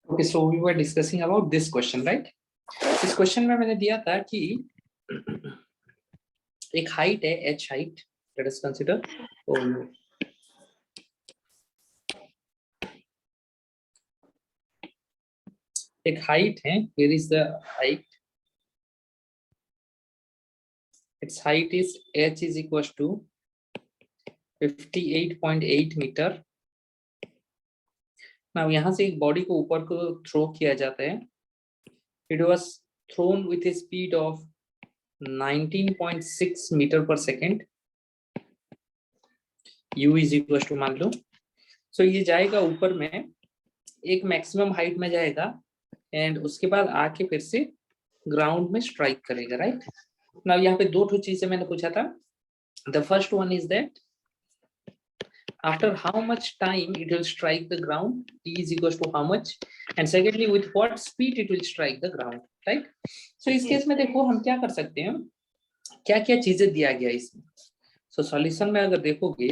Okay, so we were discussing about this question, right? इस question में मैंने दिया था कि एक हाइट है h height, let us consider एक हाइट है, here is the height, its height is h is equals to 58.8 metre. now यहाँ से एक बॉडी को ऊपर को थ्रो किया जाता है, it was thrown with a speed of 19.6 metre per second, u is equals to मान लो। so ये जाएगा ऊपर में, एक मैक्सिमम हाइट में जाएगा एंड उसके बाद आके फिर से ग्राउंड में स्ट्राइक करेगा, राइट। नाउ यहाँ पे दो चीजें मैंने पूछा था। The first one is that after how much time it will strike the ground, t is equals to how much, and secondly with what speed it will strike the ground, right? so इस case में देखो हम क्या कर सकते हैं, क्या क्या चीजें दिया गया इसमें। so सॉल्यूशन में अगर देखोगे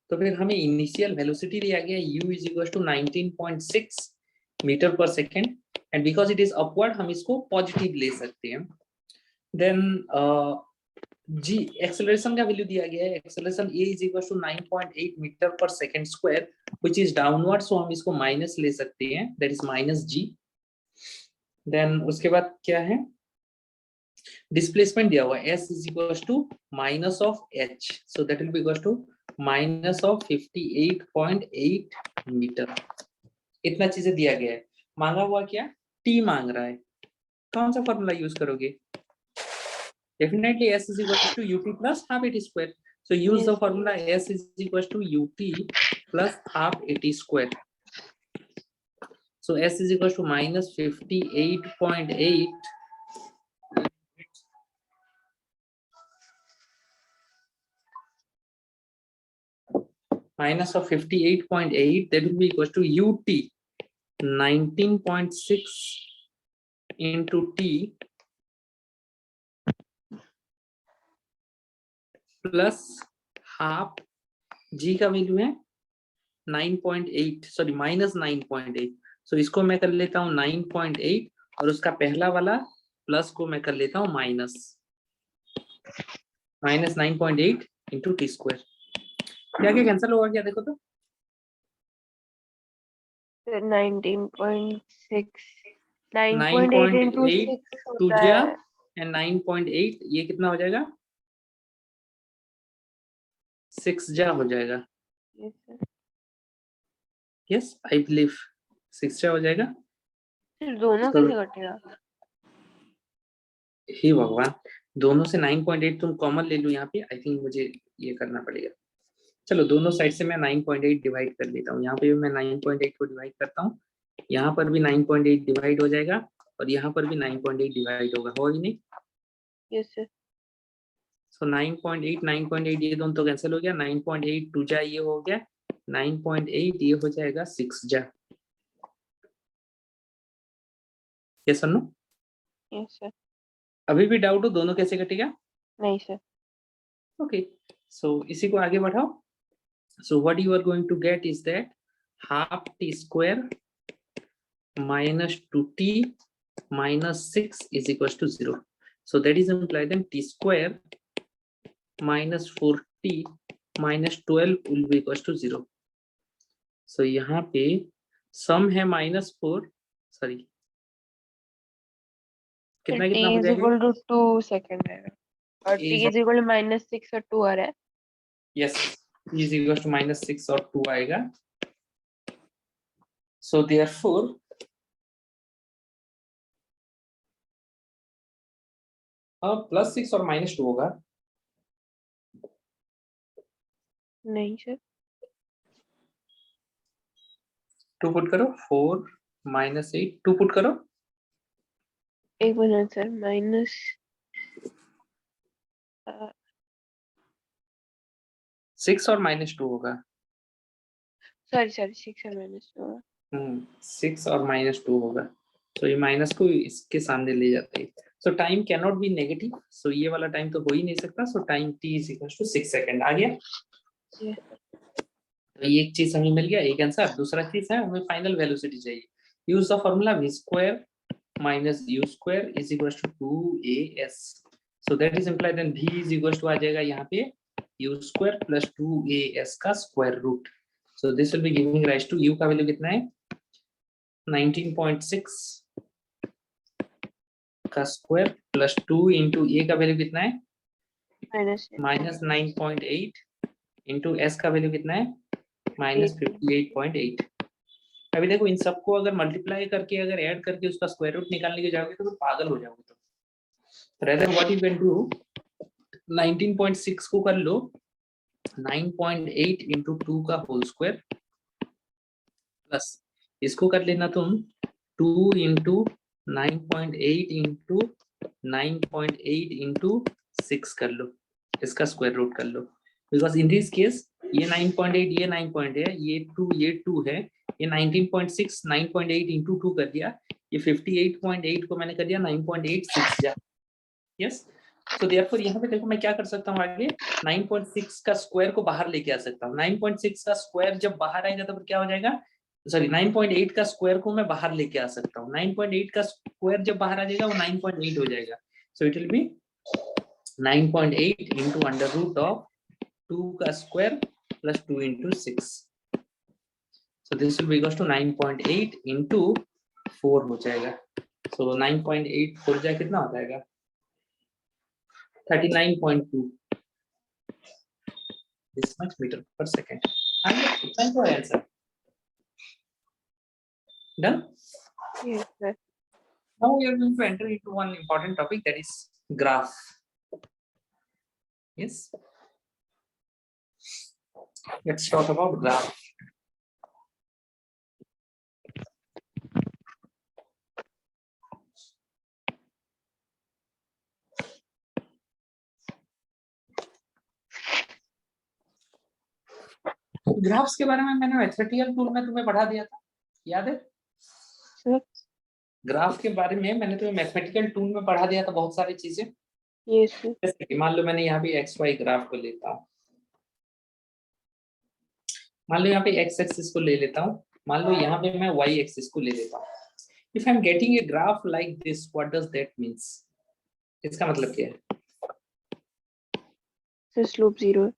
तो फिर हमें इनिशियल वेलोसिटी दिया गया u is equals to 19.6 metre per second, and because it is upward हम इसको पॉजिटिव ले सकते हैं। देन जी एक्सेलरेशन का वैल्यू दिया गया है, acceleration a is equals to 9.8 metre per second square which is downward, so हम इसको माइनस ले सकते हैं, that is minus g। Then उसके बाद क्या है, डिस्प्लेसमेंट दिया हुआ है s is equals to minus of h, so that will be equals to minus of 58.8 metre. इतना चीजें दिया गया है। मांगा हुआ क्या, t मांग रहा है, कौन सा फॉर्मूला यूज करोगे? Definitely s is equal to ut plus half at square, so use the formula s is equal to ut plus half at square, so s is equal to minus 58.8 minus of 58.8, that will be equal to ut 19.6 into t plus half, g का value है 9.8, sorry minus 9.8, सो इसको मैं कर लेता हूँ 9.8 और उसका पहला वाला प्लस को मैं कर लेता हूँ माइनस 9.8 इंटू टी स्क्वायर। क्या क्या कैंसिल होगा क्या देखो तो 19.6 9.8 into 6 टू होता जा है, एंड 9.8 ये कितना हो जाएगा, 6 जा हो जाएगा। यस आई बिलीव 6 जा हो जाएगा। फिर दोनों तो कैसे कटेगा? हे भगवान, दोनों से 9.8 तुम कॉमन ले लो यहाँ पे, आई थिंक मुझे ये करना पड़ेगा। चलो दोनों साइड से मैं 9.8 डिवाइड कर लेता हूँ, यहाँ पे भी मैं 9.8 को डिवाइड करता हूँ, यहाँ पर भी 9.8 डिवाइड हो जाएगा और यहाँ पर भी 9.8 डिवाइड होगा, हो ही नहीं। Yes sir. सो 9.8 ये दोनों तो कैंसिल हो गया, 9.8 टू जा ये हो गया, 9.8 ये हो जाएगा 6 जा। यस और नो? Yes sir. अभी भी डाउट हो दोनों कैसे कटेगा? नहीं सर। ओके सो इसी को आगे बढ़ाओ। So what you are going to get is that half t square minus 2t minus 6 is equals to 0. So that is implied then t square minus 4t minus 12 will be equals to 0. So यहाँ पे सम है -4, sorry कितना कितना हो जाएगा? t is equal to 2 second है और t is equal to -6 और 2 आ रहा है। Yes, t is equals to -6 और 2 आएगा। So therefore +6 और -2 होगा। नहीं सर। 2 पुट करो, 4 -8 2 पुट करो, एक मिनट सर, माइनस 6 और -2 होगा। सॉरी 6 और -2 होगा। 6 और -2 होगा, तो ये माइनस को इसके सामने ले जाते हैं। So time can not be negative, so ये वाला टाइम तो हो ही नहीं सकता, so time t is equal to 6 second आ गया। तो ये एक चीज हमें मिल गया, एक आंसर। दूसरा चीज है हमें फाइनल वेलोसिटी चाहिए, use the formula v square minus u square is equals to 2as. So that is implied then v is equals to आ जाएगा यहाँ पे u square plus 2as का square root. So this will be giving rise to u का value कितना है 19.6 का square plus 2 into ए का value कितना है माइनस 9.8 इंटू एस का वैल्यू कितना है माइनस 58.8. अभी देखो इन सबको अगर मल्टीप्लाई करके अगर ऐड करके उसका स्क्वायर रूट निकालने के जाओगे तो तुम पागल हो जाओगे. तो rather what you can do 19.6 को कर लो 9.8 इंटू 2 का होल स्क्वायर प्लस इसको कर लेना तुम 2 इंटू 9.8 इंटू 9.8 इंटू 6 कर लो इसका स्क्वायर रूट कर लो. बिकॉज इन दिस केस ये 9.8 ये 9 है ये 2 है ये 19.6 9.8 इंटू 2 कर दिया ये 58.8 को मैंने कर दिया 9.86 जा. यस सो देयरफॉर यहाँ पे देखो मैं क्या कर सकता हूँ आगे 9.6 का स्क्वायर को बाहर लेके आ सकता हूँ. 9.6 का स्क्वायर जब बाहर आएगा तो क्या हो जाएगा सॉरी 9.8 का स्क्वायर को मैं बाहर लेके आ सकता हूँ. 9.8 का स्क्वायर जब बाहर आ जाएगा वो 9.8 हो जाएगा. So it will be 9.8 into under root of 2 का square plus 2 into 6. So this will be equals to 9.8 into 4 हो जाएगा. So 9.8 4 जाए कितना हो जाएगा 39.2 this much meter per second. कितना तो answer done. Yes, sir. Now we are going to enter into one important topic that is graph. Yes. Let's talk about graph. Graphs के बारे में मैंने मैथमेटिकल टूल में तुम्हें पढ़ा दिया था याद है Sir. ग्राफ के बारे में मैंने तुम्हें मैथमेटिकल टूल में पढ़ा दिया था बहुत सारी चीजें. Yes, sir. जैसे कि मान लो मैंने यहाँ पे एक्स वाई ग्राफ को लेता हूँ. मान लो यहाँ पे एक्स एक्सिस को ले लेता हूँ. मान लो यहाँ पे मैं वाई एक्सिस को ले लेता हूँ. If I am getting a graph like this what does that means. इसका मतलब क्या है Sir, slope 0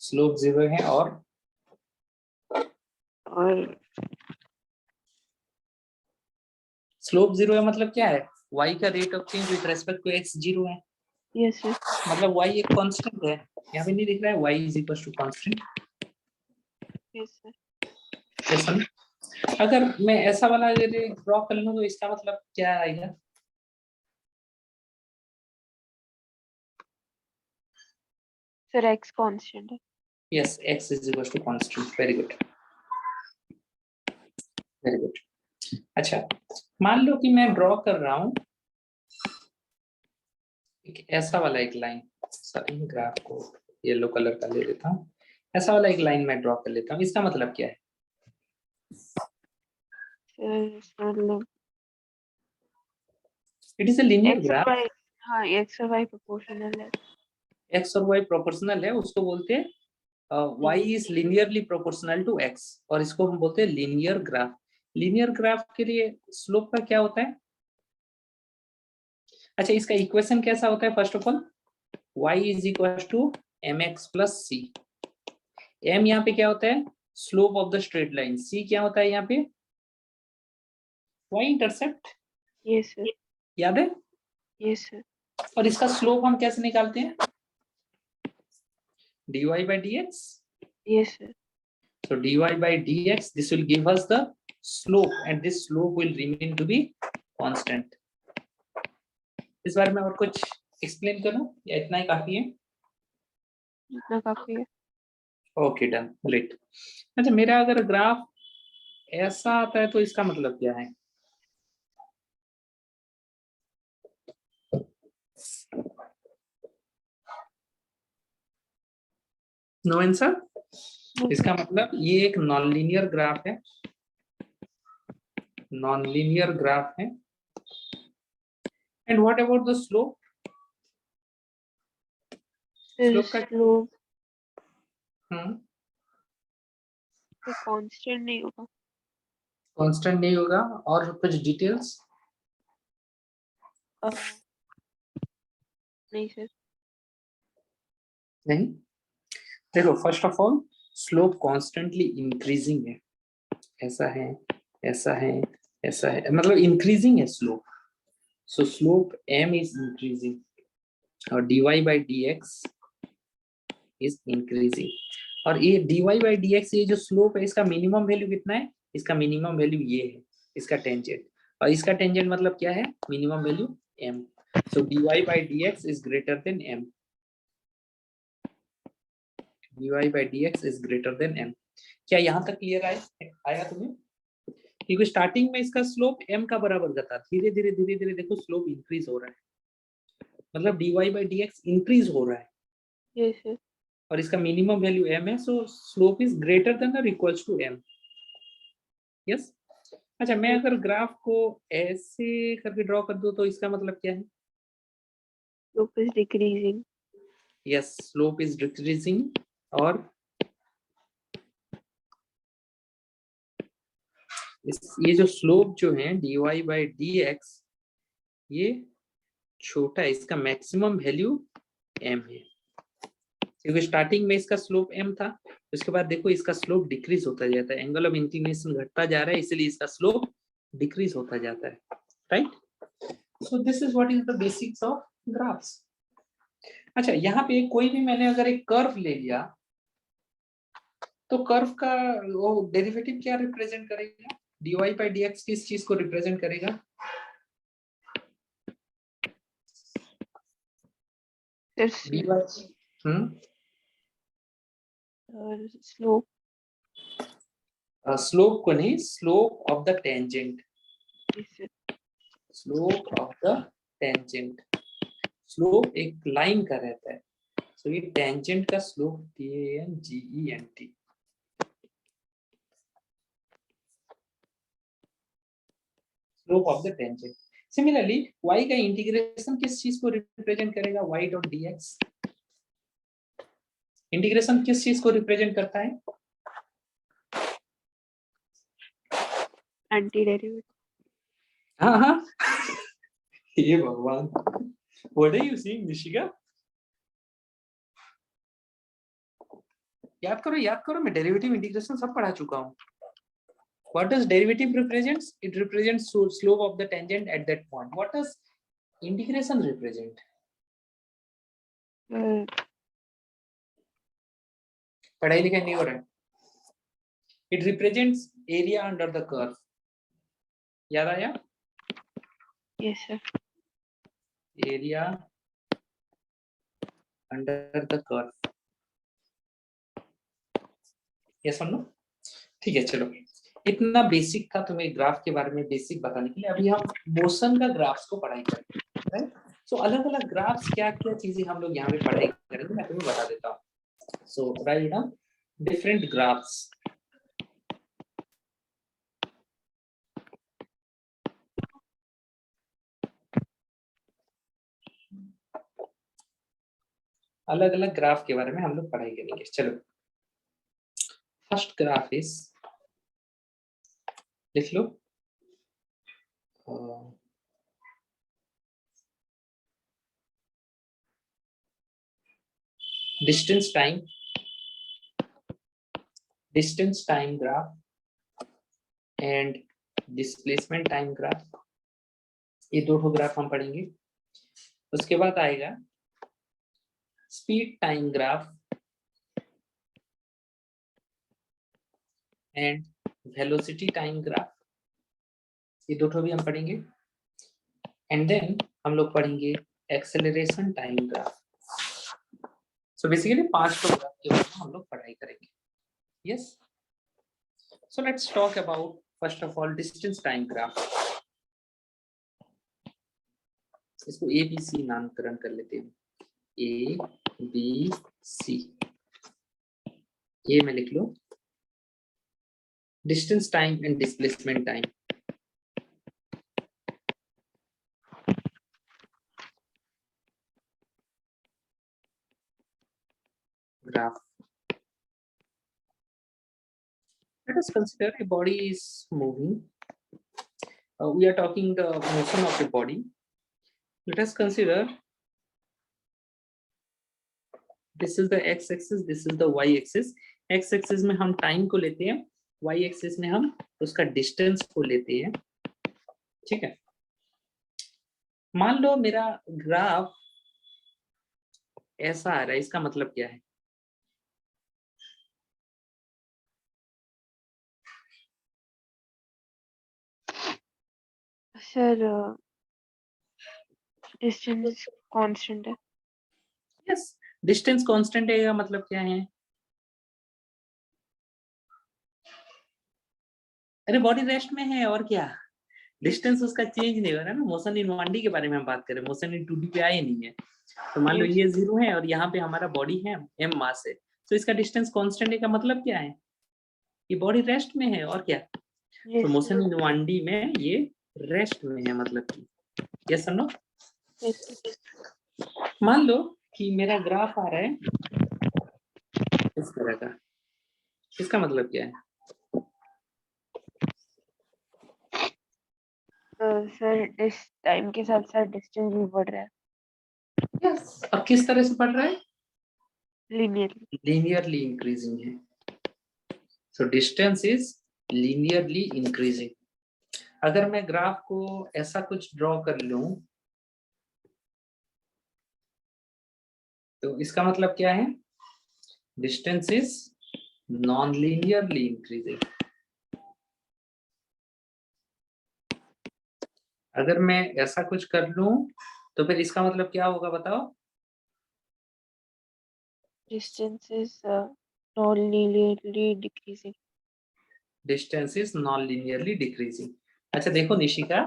स्लोप 0 है और स्लोप 0 है मतलब क्या है y का rate of change with respect to x 0 है. Yes, sir. मतलब y एक कांस्टेंट है. यहाँ पे नहीं दिख रहा है y is equal to constant. Yes, sir. जैसे अगर मैं ऐसा वाला अगर ड्रॉ कर लूं तो इसका मतलब क्या आएगा Sir, x constant है. Yes x is equal to constant. Very good very good. अच्छा मान लो कि मैं ड्रॉ कर रहा हूं एक ऐसा वाला एक लाइन. सॉरी ग्राफ को येलो कलर का ले लेता हूं. ऐसा वाला एक लाइन मैं ड्रॉ कर लेता हूं. इसका मतलब क्या है मतलब it is a linear x और ग्राफ. y हाँ x और y प्रोपोर्शनल है. x और y प्रोपोर्शनल है उसको बोलते हैं y is linearly proportional to x और इसको हम बोलते हैं लीनियर ग्राफ. लीनियर ग्राफ के लिए स्लोप का क्या होता है. अच्छा इसका इक्वेशन कैसा होता है first of all y is equal to mx plus c. m यहाँ पे क्या होता है slope of the straight line. c क्या होता है यहाँ पे y इंटरसेप्ट. Yes, sir. याद है. Yes, sir. और इसका स्लोप हम कैसे निकालते हैं dy by dx. Yes, sir. So dy by dx this will give us the slope and this slope will remain to be constant. इस बारे में और कुछ एक्सप्लेन करूं या इतना ही काफी है. इतना काफी है. Okay done great. अच्छा मेरा अगर ग्राफ ऐसा आता है तो इसका मतलब क्या है नो आंसर. इसका मतलब ये एक नॉन लीनियर ग्राफ है. नॉन लीनियर ग्राफ है. And what about the slope. Slope का स्लोप हम्म कांस्टेंट नहीं होगा. कांस्टेंट नहीं होगा। और कुछ डिटेल्स? नहीं सर। नहीं। देखो, first of all slope constantly increasing है। ऐसा है, ऐसा है, ऐसा है, मतलब इंक्रीजिंग है slope. So slope m is increasing और dy by dx is increasing. और ये dy by dx, ये जो स्लोप है, इसका मिनिमम वैल्यू कितना है? इसका मिनिमम वैल्यू ये है, इसका टेंजेंट। और इसका टेंजेंट मतलब क्या है? Minimum value m। So dy by dx is greater than m। dy by dx is greater than m। क्या यहाँ तक क्लियर आया तुम्हें? क्योंकि स्टार्टिंग में इसका स्लोप m का बराबर का था, धीरे धीरे धीरे धीरे देखो स्लोप इंक्रीज हो रहा है, मतलब dy by dx इंक्रीज हो रहा है। Yes sir. और इसका मिनिमम वैल्यू m है, सो स्लोप इज ग्रेटर देन और इक्वल्स टू m। यस। अच्छा, मैं अगर ग्राफ को ऐसे करके ड्रॉ कर दूं तो इसका मतलब क्या है? Slope is decreasing. Yes, slope is decreasing. और ये जो स्लोप जो है dy by dx, ये छोटा है, इसका मैक्सिमम वैल्यू m है। क्योंकि स्टार्टिंग में इसका स्लोप m था, उसके बाद देखो इसका स्लोप डिक्रीज होता जाता है, एंगल ऑफ इंक्लिनेशन घटता जा रहा है, इसलिए इसका स्लोप डिक्रीज होता जाता है। Right. So this is what is the basics of graphs. अच्छा, यहाँ पे कोई भी मैंने अगर एक कर्व ले लिया तो कर्व का वो डेरिवेटिव क्या रिप्रेजेंट करेगा? dy by dx किस चीज को रिप्रेजेंट करेगा? dy slope. स्लोप को नहीं, slope of the tangent. Slope of the tangent. Slope एक लाइन का रहता है, सो ये टेंजेंट का slope tangent। Slope of the tangent. Similarly y का इंटीग्रेशन किस चीज को रिप्रेजेंट करेगा? y डॉट dx इंटीग्रेशन किस चीज को रिप्रेजेंट करता है? Anti derivative. हाँ हाँ। ये भगवान, what are you seeing Nishika? याद करो, मैं डेरिवेटिव इंटीग्रेशन सब पढ़ा चुका हूँ। What does derivative represents? It represents slope of the tangent at that point. What does integration represent? पढ़ाई लिखाई नहीं हो रहा है। It represents area under the curve. याद आया? Yes sir. Area under the curve. Yes or no? ठीक है, चलो इतना बेसिक था तुम्हें ग्राफ के बारे में बेसिक बताने के लिए। अभी हम मोशन का ग्राफ्स को पढ़ाई करेंगे। सो अलग अलग ग्राफ्स क्या क्या चीजें हम लोग यहाँ पे पढ़ाई करेंगे, मैं तुम्हें बता देता हूँ। सो राइट डाउन डिफरेंट ग्राफ्स। अलग अलग ग्राफ के बारे में हम लोग पढ़ाई करेंगे। चलो, फर्स्ट ग्राफ इज, लिख लो, distance time graph and displacement time graph. ये दो ग्राफ हम पढ़ेंगे। उसके बाद आएगा speed time graph and velocity time graph. ये दो भी हम पढ़ेंगे। एंड देन हम लोग पढ़ेंगे acceleration time graph. So basically 5 graph के बारे में हम लोग पढ़ाई करेंगे। Yes. So let's talk about first of all distance time graph. इसको ABC नामकरण कर लेते हैं, ABC। ये मैं लिख लो, distance time and displacement time graph. Let us consider a body is moving. We are talking the motion of the body. Let us consider this is the x-axis, this is the y-axis. x-axis में हम time को लेते हैं, y-axis में हम उसका distance को लेते हैं. ठीक है. मान लो मेरा ग्राफ ऐसा आ रहा है, इसका मतलब क्या है? सर डिस्टेंस कांस्टेंट है. यस, डिस्टेंस कांस्टेंट है. मतलब क्या है? अरे बॉडी रेस्ट में है और क्या, डिस्टेंस उसका चेंज नहीं हो रहा है ना. मोशन इन 1D के बारे में हम बात करें, मोशन इन 2D पे आए नहीं है. तो मान लो ये 0 है और यहाँ पे हमारा बॉडी है, m मास है, तो इसका डिस्टेंस कांस्टेंट है का मतलब क्या है? ये बॉडी रेस्ट में है और क्या. तो मोशन इन 1D में ये रेस्ट में है, मतलब कि यस और नो. मान लो कि मेरा ग्राफ आ रहा है इस तरह का, इसका मतलब क्या है? सर इस टाइम के साथ साथ डिस्टेंस भी बढ़ रहा है. यस. अब किस तरह से बढ़ रहा है? लीनियरली इंक्रीजिंग है. So distance is linearly increasing. अगर मैं ग्राफ को ऐसा कुछ ड्रॉ कर लूं तो इसका मतलब क्या है? Distance is non linearly increasing. अगर मैं ऐसा कुछ कर लूं तो फिर इसका मतलब क्या होगा बताओ? Distance is non linearly decreasing. Distance is non linearly decreasing. अच्छा देखो निशिका,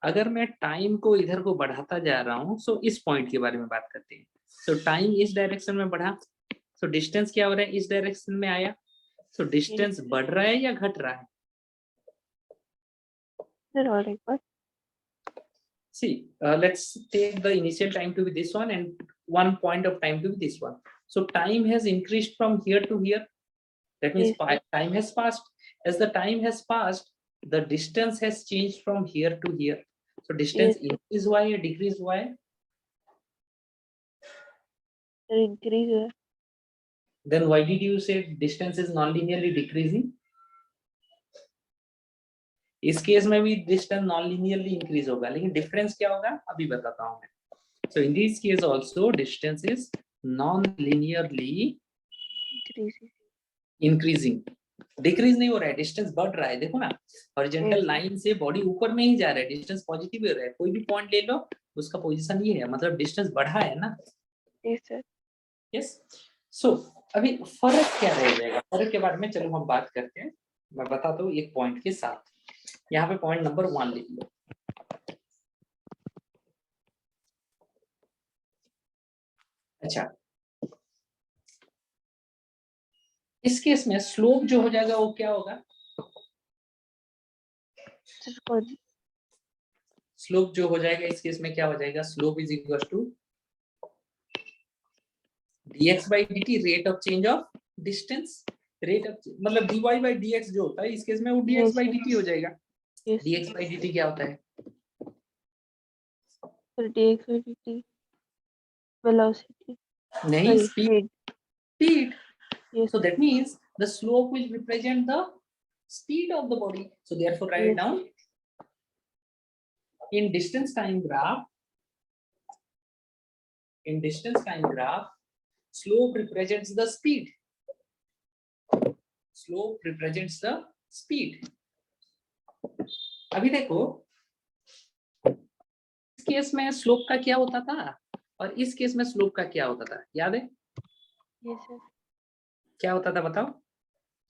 अगर मैं टाइम को इधर को बढ़ाता जा रहा हूं, सो इस पॉइंट के बारे में बात करते हैं. तो टाइम इस डायरेक्शन में बढ़ा, सो डिस्टेंस क्या हो रहा है? इस डायरेक्शन में आया. सो डिस्टेंस बढ़ रहा है या घट रहा है? और एक बार See, let's take the initial time to be this one and one point of time to be this one. So time has increased from here to here. That means time has passed. As the time has passed, the distance has changed from here to here. So distance increase y or decrease y? increase. Then why did you say distance is non-linearly decreasing? इस case में भी distance non linearly increase होगा, लेकिन difference क्या होगा अभी बताता हूं मैं. So in this case also distance is non linearly increasing. Decrease नहीं हो रहा है, डिस्टेंस बढ़ रहा है. देखो ना, हॉरिजॉन्टल लाइन से बॉडी ऊपर में ही जा रहा है, डिस्टेंस पॉजिटिव हो रहा है. कोई भी पॉइंट ले लो, उसका पोजीशन ये है, मतलब डिस्टेंस बढ़ा है ना. यस. सो अभी फर्क क्या रह जाएगा? फर्क के बारे में चलो हम बात करते हैं. मैं बताता हूँ एक पॉइंट के साथ. यहाँ पे पॉइंट नंबर 1 लिख लो. अच्छा, इस केस में स्लोप जो हो जाएगा वो क्या होगा? स्लोप जो हो जाएगा इस केस में क्या हो जाएगा? Slope is equal to dx by dt, rate of change of distance. Rate of मतलब dy by dx जो होता है इस केस में वो dx by dt हो जाएगा. dx by dt क्या होता है? dx by dt velocity. नहीं, speed. So that means the slope will represent the speed of the body. So therefore write it down. In distance time graph, slope represents the speed. Slope represents the speed. अभी देखो, इस case में slope का क्या होता था और इस केस में स्लोप का क्या होता था, याद है? सर. क्या होता था बताओ?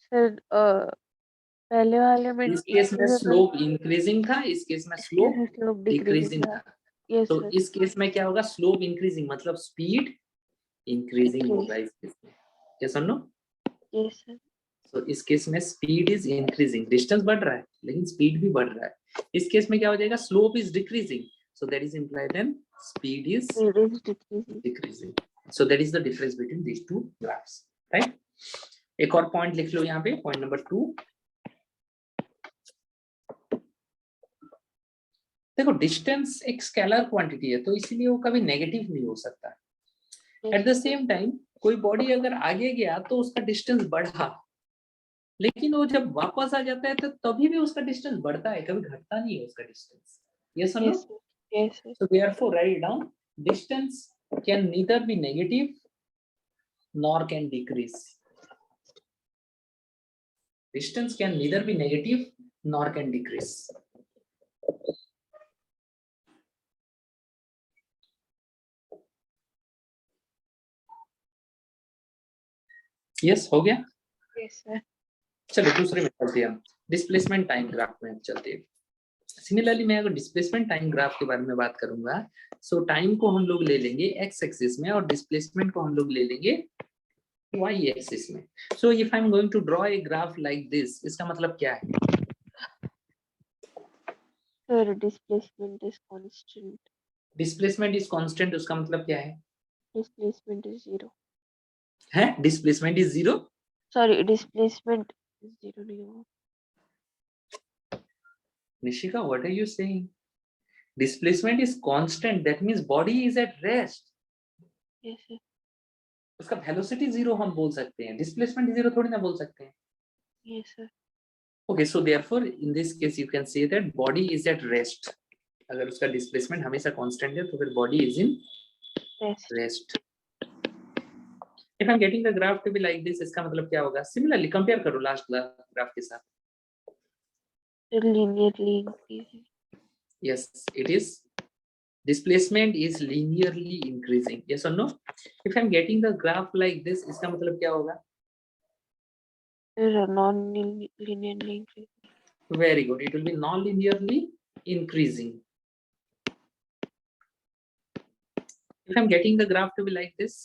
सर पहले वाले में इस केस में स्लोप इंक्रीजिंग था, इस केस में स्लोप डिक्रीजिंग था. तो इस केस में क्या होगा? स्लोप इंक्रीजिंग मतलब स्पीड इंक्रीजिंग होगा इस केस में. यस और नो? Yes sir. तो इस केस में स्पीड इज इंक्रीजिंग. डिस्टेंस बढ़ रहा है लेकिन स्पीड भी बढ़ रहा है. इस केस में क्या हो जाएगा? Slope is decreasing. So that is implied then speed is decreasing. So that is the difference between these two graphs, right? एक और पॉइंट लिख लो यहाँ पे, पॉइंट नंबर 2। देखो डिस्टेंस एक स्केलर क्वांटिटी है, तो इसीलिए वो कभी नेगेटिव नहीं हो सकता। एट द सेम टाइम कोई बॉडी अगर आगे गया तो उसका डिस्टेंस बढ़ा, लेकिन वो जब वापस आ जाता है तो तभी भी उसका डिस्टेंस बढ़ता है, कभी घटता नहीं है उसका डिस्टेंस। यस और no? Yes, sir. So therefore write down distance can neither be negative nor can decrease. Distance can neither be negative nor can decrease. Yes, हो गया? Yes, sir. चलो दूसरे में चलते हैं हम, डिस्प्लेसमेंट टाइम ग्राफ में चलते हैं। सिमिलरली मैं अगर डिस्प्लेसमेंट टाइम ग्राफ के बारे में बात करूंगा, सो टाइम को हम लोग ले लेंगे एक्स एक्सिस में और डिस्प्लेसमेंट को हम लोग ले लेंगे वाई एक्सिस में। So if I am going to draw a graph like this, इसका मतलब क्या है? Sir, displacement is constant. Displacement is constant, उसका मतलब क्या है? Displacement is zero. है displacement is zero? Sorry, displacement is zero. नहीं होगा। Nishika, what are you saying? Displacement is constant, that means body is at rest. Yes, sir. उसका velocity zero हम बोल सकते हैं, डिस्प्लेसमेंट जीरो थोड़ी ना बोल सकते हैं। Yes, sir. Okay, so therefore in this case you can say that body is at rest. अगर उसका डिस्प्लेसमेंट हमेशा कांस्टेंट है तो फिर body is in rest. If I am getting the graph to be like this, इसका मतलब क्या होगा? सिमिलरली कंपेयर करो लास्ट ग्राफ के साथ। Linearly increasing. Yes, it is. Displacement is linearly increasing. Yes or no? If I am getting the graph like this, इसका मतलब क्या होगा? Non-linearly increasing. Very good. It will be non-linearly increasing. If I am getting the graph to be like this,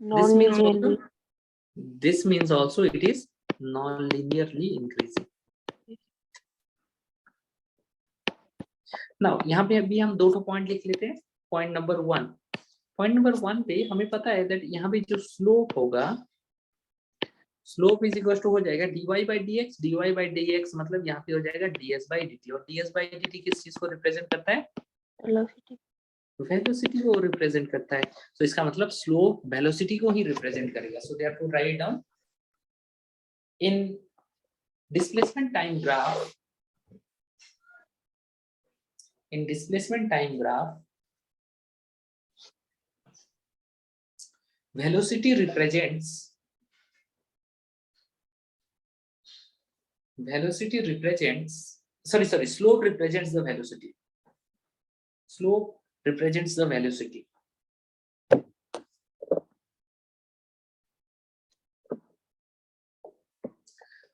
Non-linearly. this means also it is non-linearly increasing. Now यहाँ पे अभी हम दो point लिख लेते हैं। पॉइंट नंबर 1, पॉइंट नंबर 1 पे हमें पता है दैट यहाँ पे जो स्लोप होगा, स्लोप इज इक्वल टू हो जाएगा dy by dx, dy by dx मतलब यहाँ पे हो जाएगा ds by dt, और ds by dt किस चीज को रिप्रेजेंट करता है? Velocity. वेलोसिटी को रिप्रेजेंट करता है। तो इसका मतलब स्लोप वेलोसिटी को ही रिप्रेजेंट करेगा। So therefore write down in displacement time graph, in displacement time graph, velocity represents slope represents the velocity. Slope represents the velocity.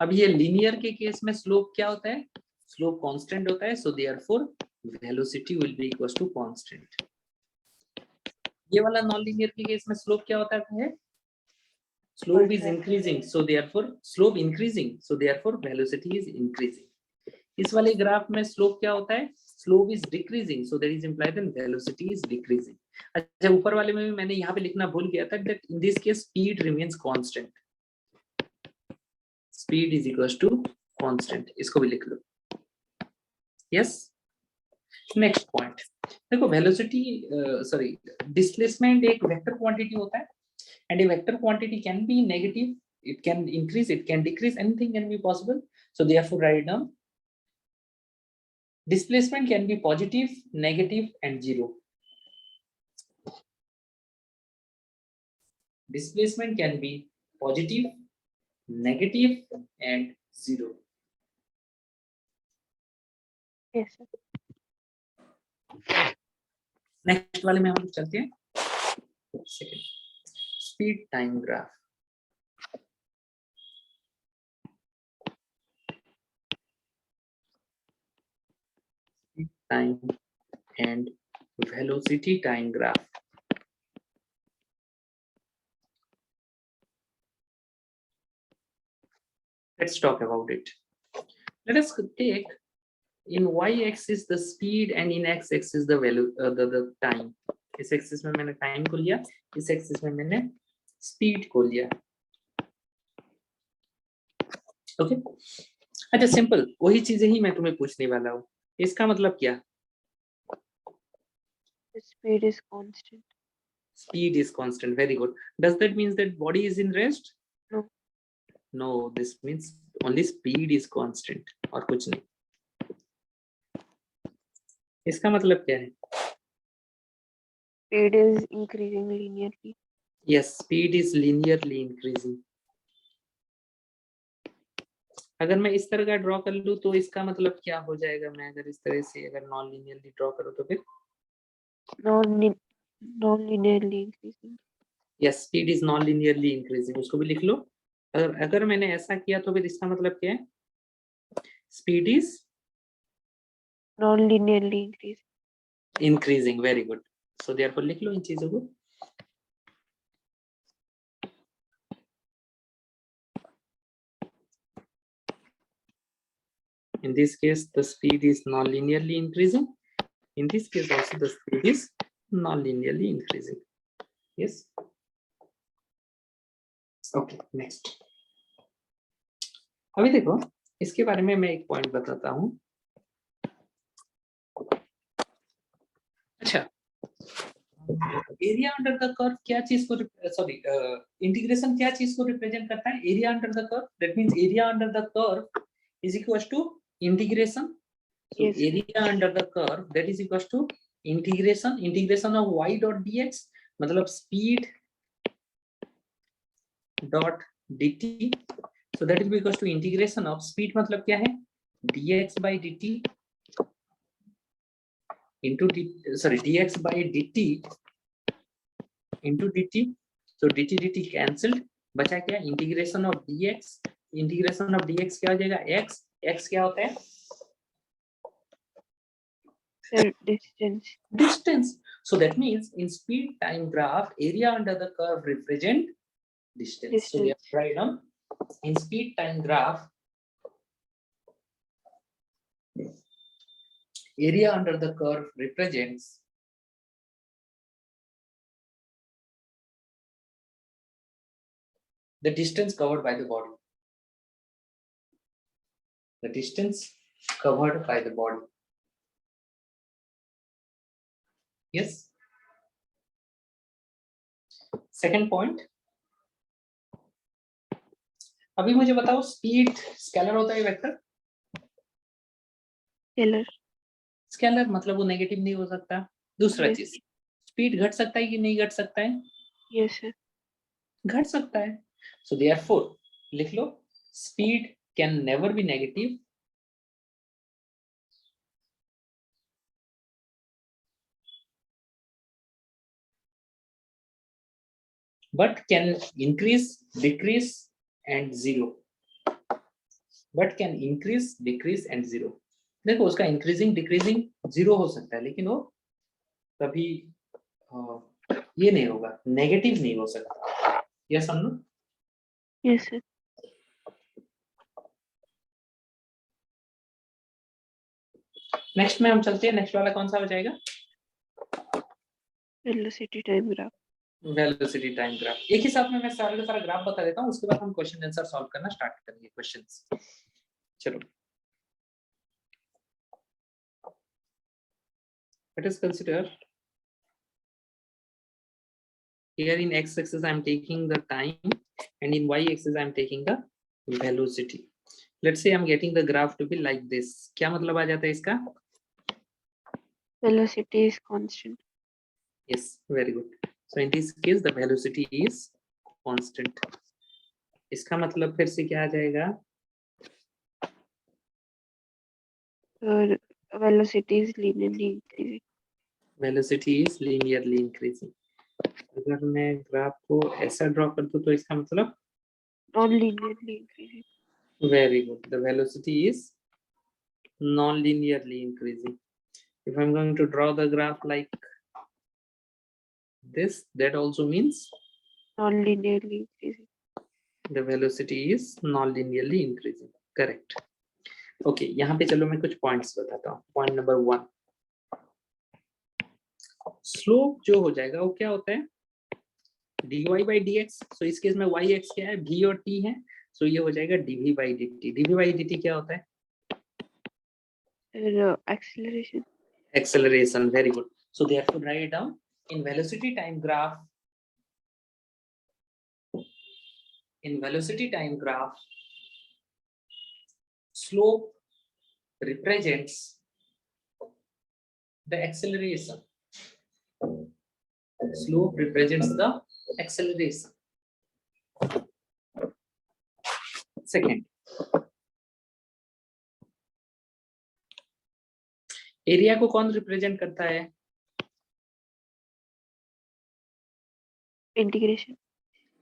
अब ये लीनियर के केस में स्लोप क्या होता है? स्लोप कांस्टेंट होता है, so therefore velocity will be equal to constant. ये वाला नॉन लीनियर के केस में स्लोप क्या होता है? Slope is increasing, so therefore slope increasing, so therefore velocity is increasing. इस वाले ग्राफ में स्लोप क्या होता है? Slope is decreasing, so that is implied that velocity is decreasing. अच्छा, ऊपर वाले में भी मैंने यहाँ पे लिखना भूल गया था that in this case speed remains constant, speed is equal to constant, इसको भी लिख लो। यस, नेक्स्ट पॉइंट देखो, वेलोसिटी सॉरी डिस्प्लेसमेंट एक वेक्टर क्वांटिटी होता है, and a vector quantity can be negative, it can increase, it can decrease, anything can be possible. So therefore write down displacement can be positive, negative and zero. Displacement can be positive, negative and zero. Yes, sir. Next वाले में हम चलते हैं। Second, speed time graph. Speed time and velocity time graph. Let's talk about it. Let us take in y-axis the speed and in x-axis the value, the time. इस axis में मैंने time को लिया, इस एक्सिस में मैंने speed को लिया। ओके अच्छा सिंपल वही चीजें ही मैं तुम्हें पूछने वाला हूँ। इसका मतलब क्या? Speed is constant. Speed is constant. Very good. Does that means that body is in rest? No. No, this means only speed is constant और कुछ नहीं। इसका मतलब क्या है? Speed is increasing linearly. Yes, speed is linearly increasing. अगर मैं इस तरह का ड्रॉ कर लूं तो इसका मतलब क्या हो जाएगा? मैं अगर इस तरह से अगर नॉन लिनियरली ड्रॉ करूं तो फिर non-linearly increasing. Yes speed is non linearly increasing, उसको भी लिख लो। अगर मैंने ऐसा किया तो फिर इसका मतलब क्या है? Speed is Non-linearly increasing. Increasing. Very good. So therefore लिख लो इन चीजों को। In this case, the speed is non-linearly increasing. In this case also the speed is non-linearly increasing. Yes. Okay, next. अभी देखो इसके बारे में मैं एक पॉइंट बताता हूँ। अच्छा एरिया अंडर द कर्व क्या चीज को इंटीग्रेशन क्या चीज को रिप्रेजेंट करता है? Area under the curve. That means area under the curve is equals to integration. So Yes. area under the curve that is equals to integration of y dot dx मतलब speed dot dt. So that is equals to integration of speed मतलब क्या है? dx by dt into dx by dt into dt. So dt cancelled, बचा क्या? integration of dx. integration of dx क्या हो जाएगा? x क्या होता है? Distance. So that means in speed time graph area under the curve represent distance. So we have write down in speed time graph area under the curve represents the distance covered by the body. The distance covered by the body. Yes. Second point. अभी मुझे बताओ speed scalar होता है vector? Scalar मतलब वो negative नहीं हो सकता। दूसरा चीज स्पीड घट सकता है कि नहीं घट सकता है? Yes sir. घट सकता है। सो देयरफॉर लिख लो speed can never be negative but can increase, decrease and zero. But can increase, decrease and zero. देखो उसका इंक्रीजिंग डिक्रीजिंग जीरो हो सकता है लेकिन वो कभी ये नहीं होगा, नेगेटिव नहीं हो सकता। यस अनु? Yes sir. नेक्स्ट में हम चलते हैं। नेक्स्ट वाला कौन सा हो जाएगा? Velocity time graph. Velocity time graph. एक ही साथ में मैं सारा का सारा ग्राफ बता देता हूँ, उसके बाद हम क्वेश्चन आंसर सॉल्व करना स्टार्ट करेंगे। क्वेश्चंस चलो। Let us consider here in x axis I am taking the time and in y axis I am taking the velocity. Let's say I am getting the graph to be like this. क्या मतलब आ जाता है इसका? Velocity is constant. Yes, very good. So in this case the velocity is constant. इसका मतलब फिर से क्या आ जाएगा? Velocity is linearly increasing. Velocity is linearly increasing. अगर मैं ग्राफ को ऐसा ड्रॉ कर दूं तो इसका मतलब Non-linearly increasing. very good. The velocity is non-linearly increasing. If I'm going to draw the graph like this, that also means Non-linearly increasing. the velocity is non-linearly increasing. Correct. Okay, यहाँ पे चलो मैं कुछ पॉइंट्स बताता हूँ। Point number 1, slope जो हो जाएगा वो क्या होता है? dy by dx। सो इस केस में y x क्या है, v और t है, सो ये हो जाएगा dv by dt। dv by dt क्या होता है? Acceleration. Acceleration, very good। So therefore write it down in velocity time graph। In velocity time graph, slope represents the acceleration। Slope represents the acceleration। Second, area को कौन represent करता है? Integration.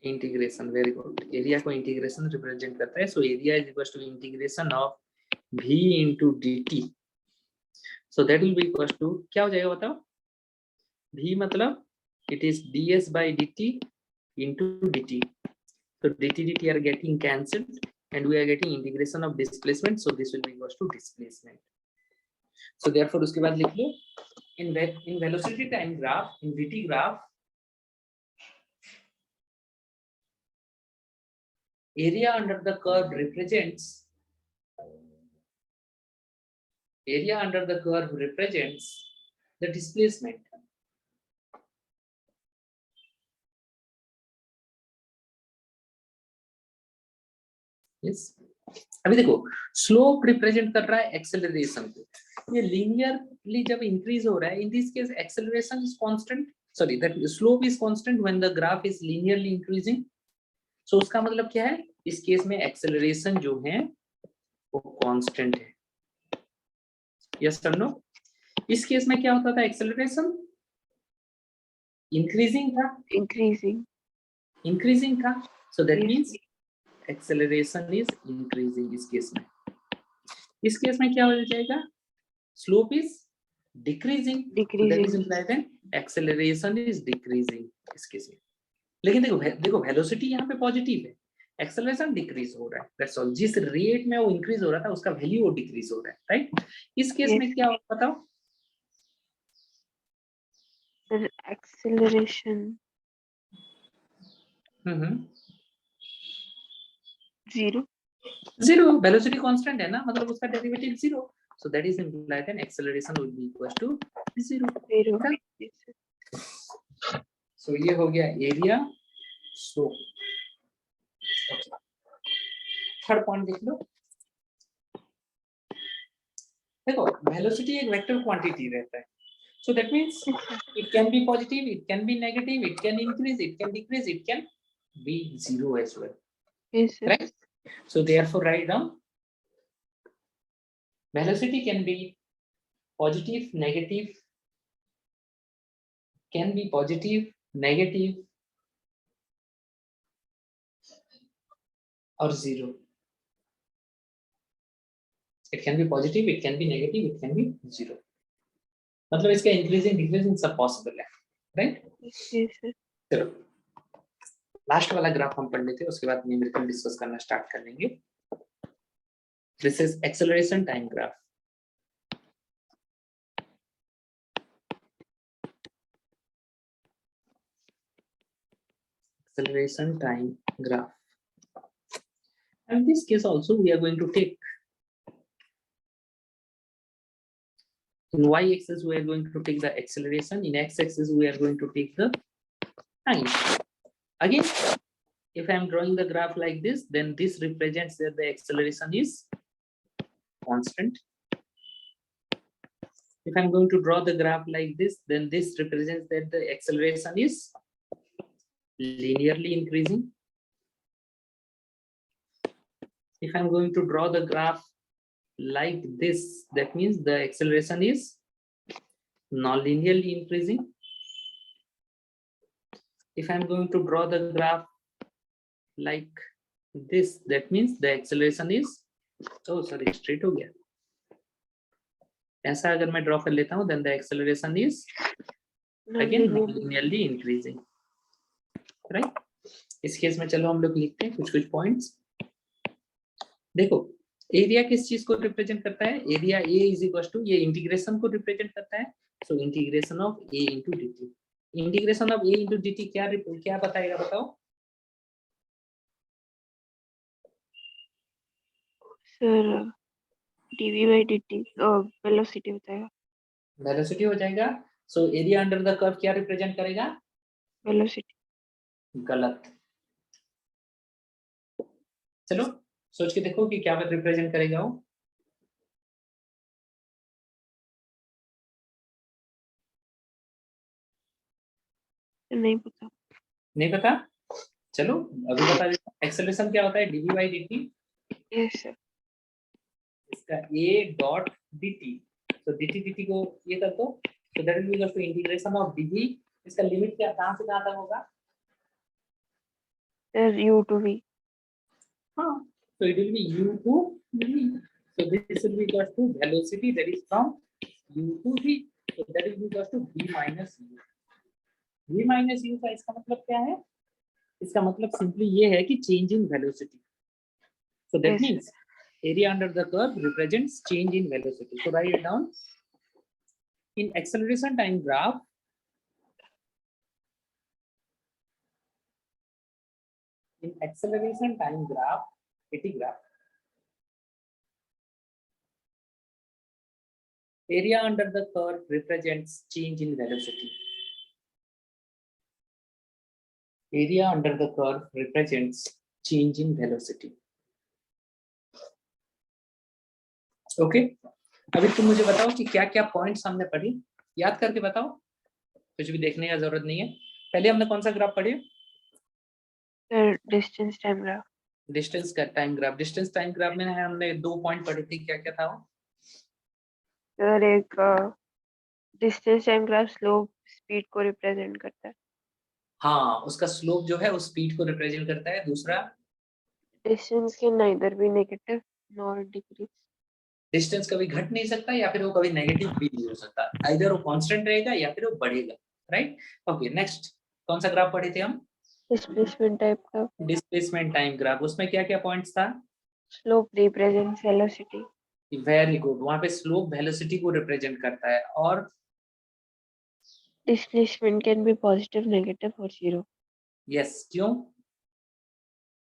Integration, very good. Area को integration represent करता है। So area is equal to integration of v into dt। So that will be equal to, क्या हो जाएगा बताओ? v मतलब it is ds by dt into dt। so dt are getting cancelled and we are getting integration of displacement, so this will be equal to displacement। so therefore उसके बाद लिख लो in velocity time graph, in vt graph, area under the curve represents the displacement। yes। अभी देखो slope represent कर रहा है acceleration को, ये लीनियरली जब इंक्रीज हो रहा है, in this case acceleration is constant, sorry that slope is constant when the graph is linearly increasing. So उसका मतलब क्या है, इस केस में एक्सेलरेशन जो है वो कांस्टेंट है। Yes sir no? इस केस में क्या होता था, एक्सेलरेशन इंक्रीजिंग था, इंक्रीजिंग था। So that means acceleration is increasing. इस केस में क्या हो जाएगा, slope is decreasing, so that is implied that acceleration is decreasing इस केस में। लेकिन देखो वेलोसिटी यहाँ पे पॉजिटिव है, एक्सेलरेशन डिक्रीज हो रहा है, दैट्स ऑल। जिस रेट में वो इंक्रीज हो रहा था उसका वैल्यू वो डिक्रीज हो रहा है, राइट? इस केस में क्या होगा बताओ? Acceleration जीरो, वेलोसिटी कांस्टेंट है ना, मतलब उसका derivative zero, so that is implied and acceleration will be equal to zero. So ये हो गया एरिया स्लोप। थर्ड पॉइंट देख लो, देखो वेलोसिटी एक वेक्टर क्वांटिटी रहता है, so that means it can be positive, it can be negative, it can increase, it can decrease, it can be zero as well। yes sir। right? So therefore write down velocity can be positive, negative, can be positive, negative or zero। it can be positive, it can be negative, it can be zero। मतलब इसका increasing decreasing सब possible है, right? चलो last वाला graph हम पढ़ लेते हैं, उसके बाद न्यूमेरिकल डिस्कस करना स्टार्ट कर लेंगे। This is acceleration time graph. acceleration time graph, and this case also we are going to take in y-axis we are going to take the acceleration, in x-axis we are going to take the time। again if I am drawing the graph like this, then this represents that the acceleration is constant। if I'm going to draw the graph like this, then this represents that the acceleration is linearly increasing। if I'm going to draw the graph like this, that means the acceleration is non-linearly increasing। if I'm going to draw the graph like this, that means the acceleration is, oh sorry straight हो गया, ऐसा अगर मैं draw कर लेता हूं, then the acceleration is again non-linearly increasing, right? इस case में चलो हम लोग लिखते हैं कुछ पॉइंट्स। देखो एरिया किस चीज को रिप्रेजेंट करता है, area a is equal to, ये इंटीग्रेशन को रिप्रेजेंट करता है, so integration of a into dt। Integration of a into d t क्या बताएगा, बताओ। Sir dv by dt velocity बताएगा। वेलोसिटी हो जाएगा। So area under the curve क्या रिप्रेजेंट करेगा? वेलोसिटी। गलत। चलो सोच के देखो कि क्या रिप्रेजेंट करेगा वो। नहीं पता। नहीं पता? चलो अभी बता देता हूँ। एक्सेलरेशन क्या होता है? Dv by d t. Yes sir. इसका ए डॉट डी टी, तो डी टी को ये कर दो, तो that will equal to integration of dv. इसका लिमिट क्या कहाँ से कहाँ तक होगा? Sir u to v। हाँ, so it will be u to v. So this will be equal to velocity that is from u to v. So that is equal to v minus u. v minus u का इसका मतलब क्या है? इसका मतलब simply ये है कि change in velocity. So that Yes, sir. means area under the curve represents change in velocity. So write it down. In acceleration time graph, AT graph, area under the curve represents change in velocity. Area under the curve represents change in velocity. Okay अभी तुम मुझे बताओ कि क्या क्या points हमने पढ़ी, याद करके बताओ, कुछ भी देखने का जरूरत नहीं है। पहले हमने कौन सा ग्राफ पढ़े? Sir distance time graph. Distance का time graph. Distance time graph में हमने 2 पॉइंट पढ़े थे, क्या क्या था वो? सर एक distance time graph slope speed को रिप्रेजेंट करता है। हाँ, उसका स्लोप जो है उस स्पीड को रिप्रेजेंट करता है। दूसरा, distance can neither be negative nor decrease. Distance कभी घट नहीं सकता या फिर वो कभी नेगेटिव भी नहीं हो सकता, आइदर वो कांस्टेंट रहेगा या फिर वो बढ़ेगा, राइट? ओके नेक्स्ट, कौन सा ग्राफ पढ़े थे हम? डिस्प्लेसमेंट टाइप का। Displacement time graph. उसमें क्या क्या पॉइंट्स था? Slope represents velocity. Very good, वहां पे स्लोप वेलोसिटी को रिप्रेजेंट करता है। और displacement can be positive negative और जीरो। यस, क्यों?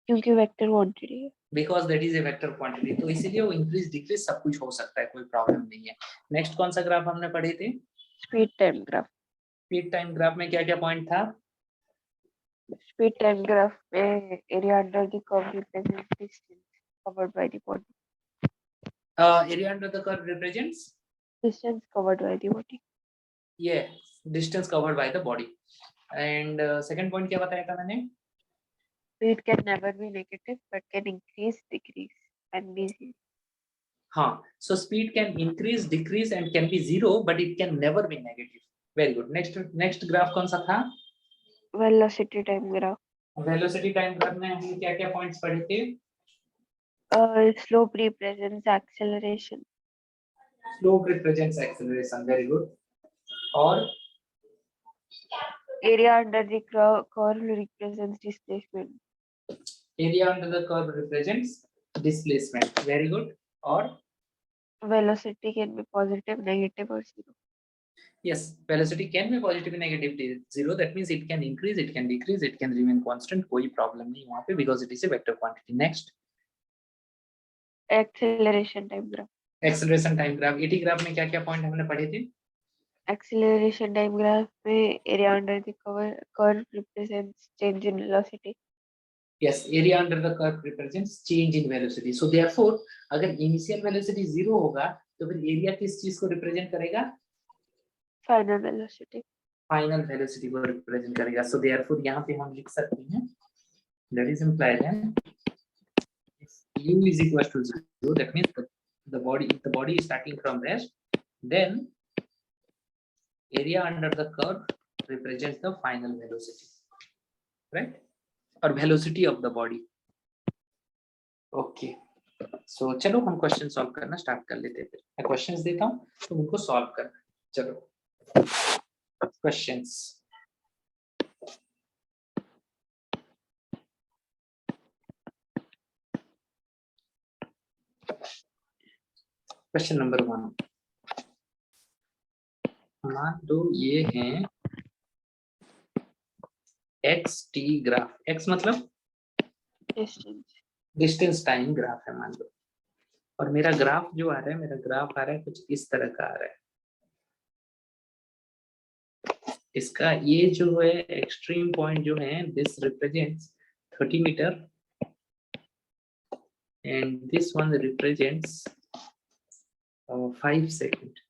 क्योंकि वेक्टर क्वांटिटी है। Because that is a vector quantity, तो इसीलिए वो इंक्रीज डिक्रीज सब कुछ हो सकता है, कोई प्रॉब्लम नहीं है। नेक्स्ट कौन सा ग्राफ हमने पढ़े थे? Speed time graph. Speed time graph में क्या क्या पॉइंट था? स्पीड टाइम ग्राफ में area under the curve represents distance covered by the body. Area under the curve represents distance covered by the body. ये distance covered by the body. And second point क्या बताया था मैंने? Speed can never be negative but can increase, decrease and be zero. हाँ, so speed can increase, decrease and can be zero, but it can never be negative. Very good. Next graph कौन सा था? Velocity time graph. Velocity time graph में हमने क्या क्या points पढ़े थे? Slope represents acceleration. Slope represents acceleration. Very good. और Area under the curve represents displacement. area under the curve represents displacement. Very good. और Velocity can be positive, negative or zero. yes, velocity can be positive, negative, zero. That means it can increase, it can decrease, it can remain constant. कोई problem नहीं वहाँ पे, because it is a vector quantity. Next, Acceleration time graph. acceleration time graph. AT graph में क्या क्या point हमने पढ़े थे? Acceleration time graph में area under the curve represents change in velocity. Yes, area under the curve represents change in velocity. So therefore, अगर initial velocity 0 होगा, तो फिर area किस चीज को represent करेगा? Final velocity. Final velocity को represent करेगा. So therefore, यहाँ पे हम लिख सकते हैं, that is implied है, if u is equal to 0, that means the body is starting from rest, then area under the curve represents the final velocity, right? Or velocity of the body. Okay. So चलो हम question solve करना start कर लेते हैं। फिर मैं questions देता हूँ, तुम उनको सॉल्व करना। चलो क्वेश्चंस। क्वेश्चन नंबर 1, मान लो ये हैं एक्स टी ग्राफ, एक्स मतलब डिस्टेंस टाइम ग्राफ है मान लो, और मेरा ग्राफ जो आ रहा है, मेरा ग्राफ आ रहा है कुछ इस तरह का आ रहा है। इसका ये जो है एक्सट्रीम पॉइंट जो है, this represents 30 metre and this one represents 5 seconds.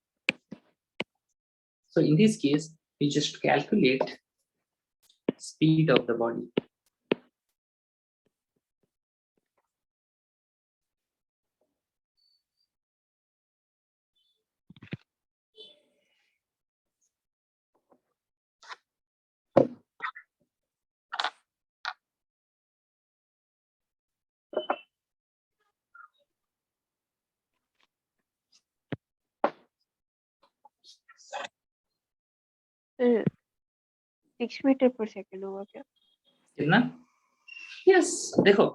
So in this case, we just calculate speed of the body. Sir 6 metre per second होगा क्या? कितना? यस, देखो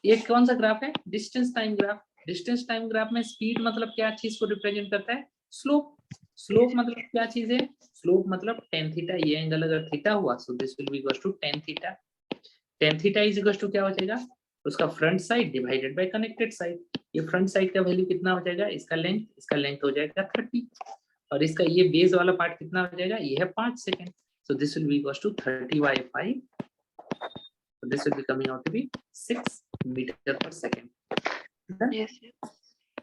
ये कौन सा ग्राफ है? Distance time graph. Distance time graph में speed मतलब क्या चीज को रिप्रेजेंट करता है? स्लोप। स्लोप मतलब क्या चीज है? स्लोप मतलब tan थीटा, ये एंगल अगर थीटा हुआ so this will be equal to tan theta. tan theta is equal to क्या हो जाएगा? उसका front side divided by connected side. ये फ्रंट साइड का वैल्यू कितना हो जाएगा? इसका लेंथ हो जाएगा 30, और इसका ये बेस वाला पार्ट कितना हो जाएगा? ये है 5 second. So this will be equal to 30 by 5. So this will be coming out to be 6 meter per second. Yes, yes.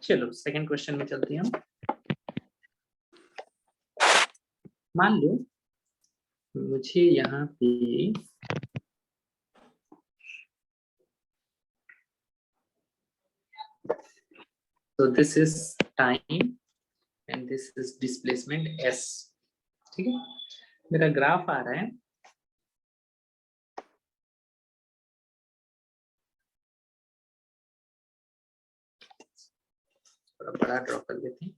चलो सेकंड क्वेश्चन में चलते हैं हम। मान लो मुझे यहाँ पे so this is time and this is displacement s, ठीक है। मेरा ग्राफ आ रहा है, थोड़ा बड़ा ड्रॉ कर देते हैं।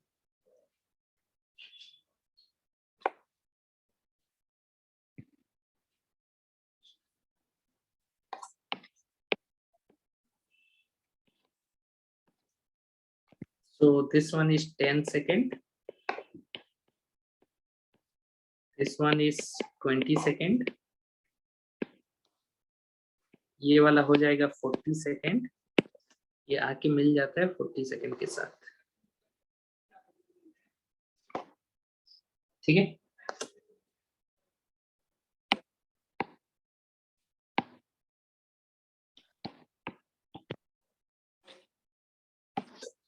So this one is 10 second, this one is 20 second, ये वाला हो जाएगा 40 सेकेंड, ये आके मिल जाता है 40 सेकेंड के साथ, ठीक है।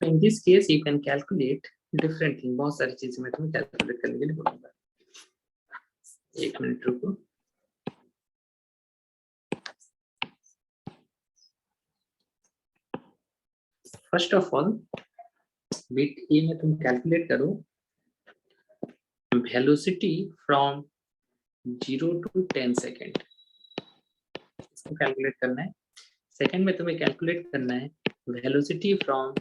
In this case you can calculate different thing, बहुत सारी चीजें मैं तुम्हें कैलकुलेट करने के लिए बोलूंगा। एक मिनट रुको। First of all bit A में तुम कैलकुलेट करो वेलोसिटी फ्रॉम 0 to 10 सेकेंड, इसको कैलकुलेट करना है। सेकेंड में तुम्हें कैलकुलेट करना है वेलोसिटी फ्रॉम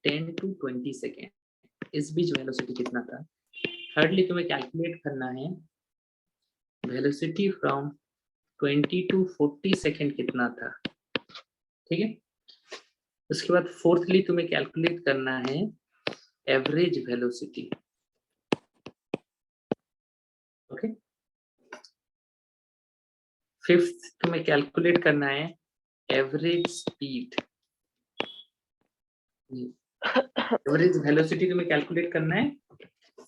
10 to 20 सेकेंड, इस बीच वेलोसिटी कितना था। थर्डली तुम्हें कैलकुलेट करना है वेलोसिटी फ्रॉम 20 to 40 सेकेंड कितना था, ठीक है। उसके बाद फोर्थली तुम्हें कैलकुलेट करना है एवरेज वेलोसिटी, ओके। फिफ्थ तुम्हें कैलकुलेट करना है एवरेज स्पीड, एवरेज वेलोसिटी तुम्हें कैलकुलेट करना है।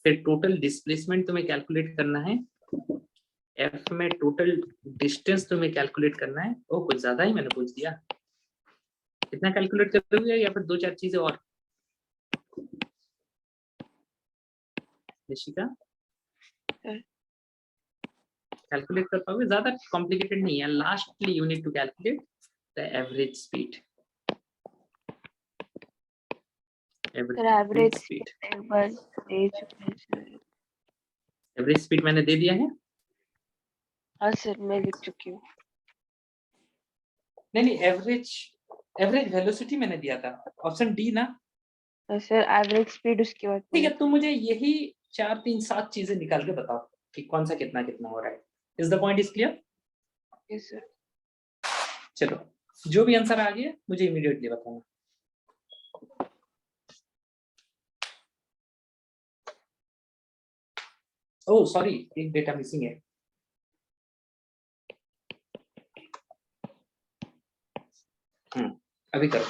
फिर टोटल डिस्प्लेसमेंट तुम्हें कैलकुलेट करना है, एफ में टोटल डिस्टेंस तुम्हें कैलकुलेट करना है। ओ कुछ ज्यादा ही मैंने पूछ दिया, कितना कैलकुलेट करोगे या फिर दो चार चीजें और? निशिका कैलकुलेट कर पाओगे? ज्यादा कॉम्प्लिकेटेड नहीं है। Lastly you need to calculate the average speed, average speed. Average speed मैंने दे दिया है। हाँ सर मैं लिख चुकी हूँ। नहीं एवरेज वेलोसिटी मैंने दिया था, ऑप्शन डी ना। सर एवरेज स्पीड उसके बाद। ठीक है, तुम मुझे यही 4 3 7 चीजें निकाल के बताओ कि कौन सा कितना कितना हो रहा है। Is the point is clear? Yes sir. चलो जो भी आंसर आ गया मुझे इमीडिएटली बताना। ओह सॉरी, एक डेटा मिसिंग है। अभी करो।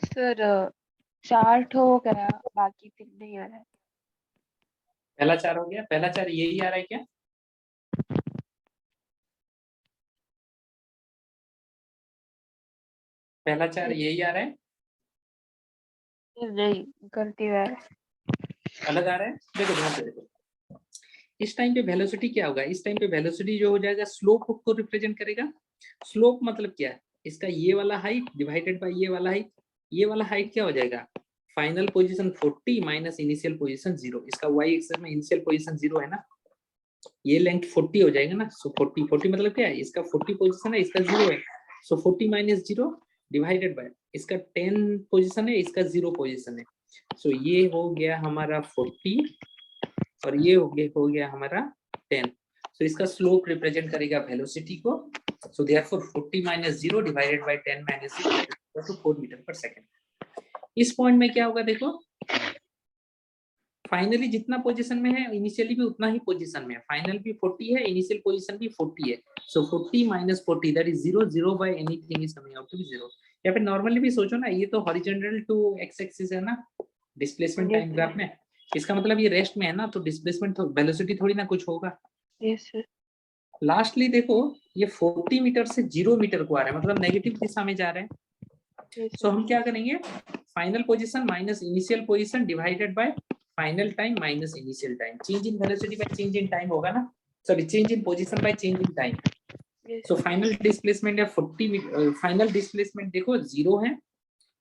सर चार्ट हो गया, बाकी फिर नहीं आ रहा है। पहला 4 हो गया, पहला 4 यही आ रहा है क्या? पहला 4 यही आ रहा है, नहीं, गलती है। अलग आ रहा है? देखो ध्यान से देखो, इस टाइम पे वेलोसिटी क्या होगा? इस टाइम पे वेलोसिटी जो हो जाएगा स्लोप को रिप्रेजेंट करेगा। स्लोप मतलब क्या है? इसका ये वाला हाइट डिवाइडेड बाय ये वाला हाइट। ये वाला हाइट क्या हो जाएगा? Final position 40 minus initial position 0। इसका y एक्सिस में इनिशियल पोजीशन 0 है ना, ये लेंथ 40 हो जाएगा ना। सो 40 मतलब क्या है? इसका 40 पोजीशन है, इसका 0 है। सो 40 माइनस 0 डिवाइडेड बाय इसका 10 पोजीशन है, इसका 0 पोजीशन है। सो ये हो गया हमारा 40 और ये हो गया हमारा 10। सो इसका स्लोप रिप्रेजेंट करेगा वेलोसिटी को। So therefore 40 minus 0 divided by 10 minus 0 equal to 4 metre per second. इस पॉइंट में क्या होगा देखो, फाइनली जितना पोजीशन में है इनिशियली भी उतना ही पोजीशन में है। फाइनल भी 40 है, इनिशियल पोजीशन भी 40 है। So 40 minus 40 that is 0, 0 by anything is coming out to be 0। या फिर नॉर्मली भी सोचो ना, ये तो हॉरिजॉन्टल टू एक्स एक्सिस है ना डिस्प्लेसमेंट टाइम ग्राफ में। इसका मतलब ये रेस्ट में है ना, तो डिस्प्लेसमेंट वेलोसिटी थोड़ी ना कुछ होगा। Yes sir. लास्टली देखो, ये 40 मीटर से 0 मीटर को आ रहा है, मतलब नेगेटिव दिशा में जा रहे हैं। सो हम क्या करेंगे? Final position minus initial position divided by final time minus initial time. Change in velocity by change in time होगा ना, sorry change in position by change in time. So final displacement है 40 मीटर। फाइनल डिस्प्लेसमेंट देखो 0 है,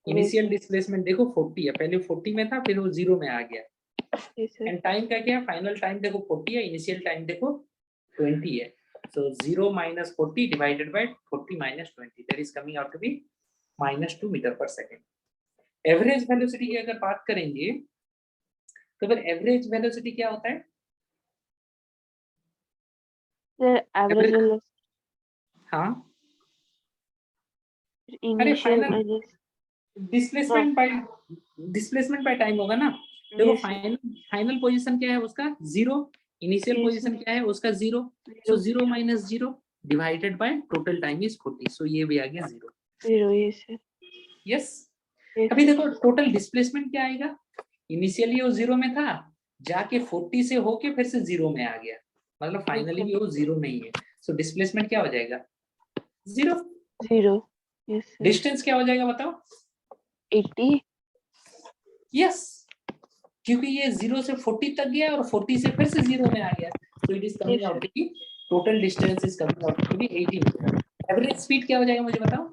initial displacement देखो 40 है। पहले 40 में था, फिर वो 0 में आ गया। एंड टाइम का क्या है? फाइनल टाइम देखो 40 है, इनिशियल टाइम देखो 20 है। So 0 minus 40 divided by 40 minus 20, that is coming out to be -2 meter per second. Average velocity की अगर बात करेंगे तो फिर एवरेज वेलोसिटी क्या होता है? सर एवरेज वेलोसिटी, हाँ, अरे initial final minus displacement by time होगा ना। देखो फाइनल पोजीशन क्या है उसका 0, इनिशियल पोजीशन क्या है उसका 0। सो 0 minus 0 divided bye total time is 40। सो ये भी आ गया 0। 0। Yes sir. यस। अभी देखो टोटल डिस्प्लेसमेंट क्या आएगा? इनिशियली वो 0 में था, जाके 40 से होके फिर से 0 में आ गया, मतलब फाइनली भी वो 0 में ही है। सो डिस्प्लेसमेंट क्या हो जाएगा? 0। 0। Yes sir. डिस्टेंस क्या हो जाएगा बताओ? 80। यस, क्योंकि ये 0 से 40 तक गया और 40 से फिर से 0 में आ गया। So it is coming out to be total distance is coming out to be 80 metre. Average speed क्या हो जाएगा मुझे बताओ?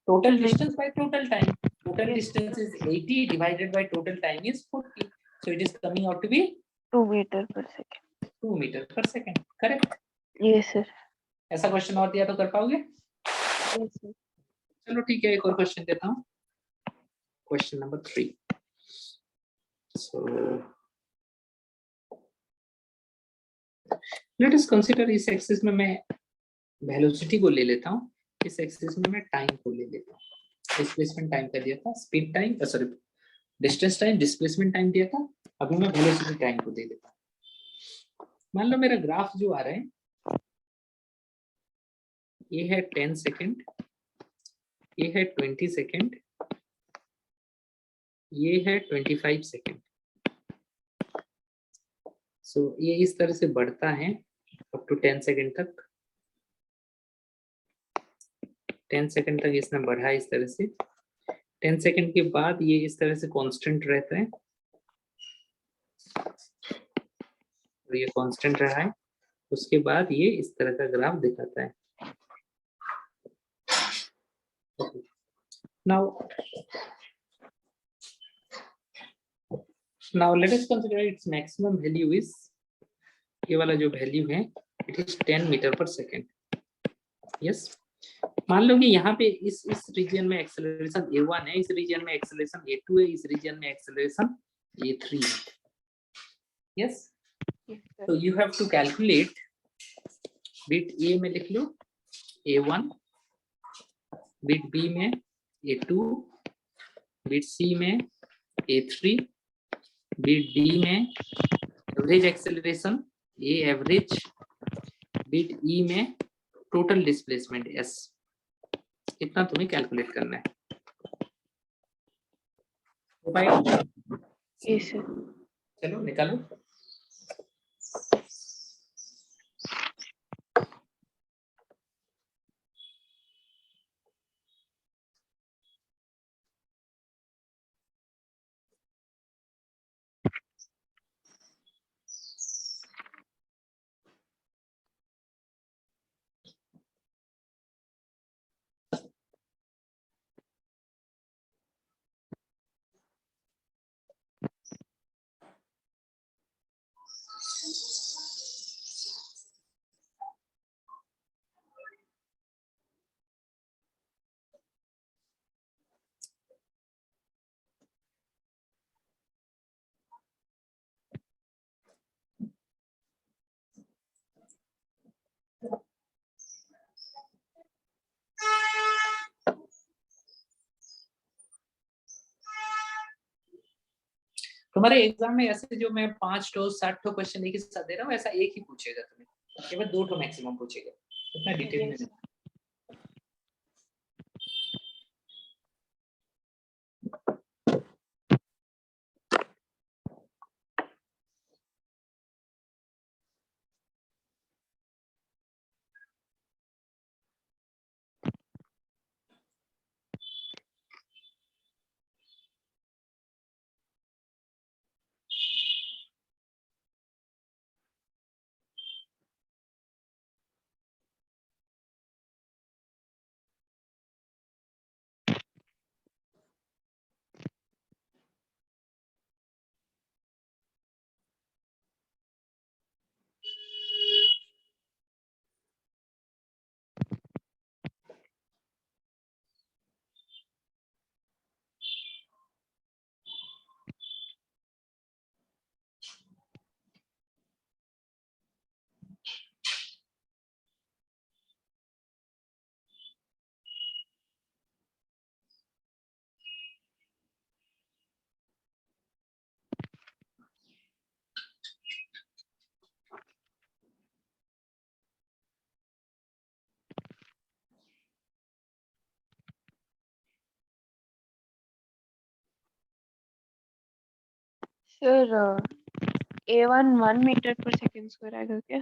Total distance by total time. Total distance is 80 divided by total time is 40. So it is coming out to be 2 meter per second. 2 meter per second. Correct? Yes sir. ऐसा question और दिया तो कर पाओगे? Yes, sir. चलो ठीक है, एक और क्वेश्चन देता हूँ, question number 3. So let us consider, इस एक्सिस में मैं वेलोसिटी को ले लेता हूँ, इस एक्सिस में मैं टाइम को ले लेता हूँ. डिस्प्लेसमेंट टाइम का दिया था, speed time, sorry distance time, displacement time दिया था. अभी मैं वेलोसिटी टाइम को दे देता हूँ. मान लो मेरा ग्राफ जो आ रहा है ये है 10 सेकेंड, ये है 20 सेकेंड, ये है 25 सेकेंड. सो ये इस तरह से बढ़ता है अप टू 10 सेकेंड तक. 10 सेकेंड तक इसने बढ़ा इस तरह से. 10 सेकेंड के बाद ये इस तरह से कांस्टेंट रहता है, और ये कांस्टेंट रहा है. उसके बाद ये इस तरह का ग्राफ दिखाता है. now let us consider its maximum value is, ये वाला जो वैल्यू है it is 10 metre per second. Yes, मान लो कि यहाँ पे इस रीजन में एक्सेलरेशन a1 है, इस रीजन में एक्सेलरेशन a2 है, इस रीजन में एक्सेलरेशन a3 है. यस, तो you have to calculate, bit a में लिख लो a1, बिट b में a2, बिट c में a3, बिट d में average acceleration a average, bit e में टोटल डिस्प्लेसमेंट s. इतना तुम्हें कैलकुलेट करना है. हो पाएगा? Yes, sir. चलो निकालो. तुम्हारे एग्जाम में ऐसे जो मैं 5 to 60 क्वेश्चन एक ही साथ दे रहा हूँ, ऐसा एक ही पूछेगा तुम्हें, केवल 2 मैक्सिमम पूछेगा. इतना डिटेल में. Sir, A1 1 meter per second square आएगा क्या?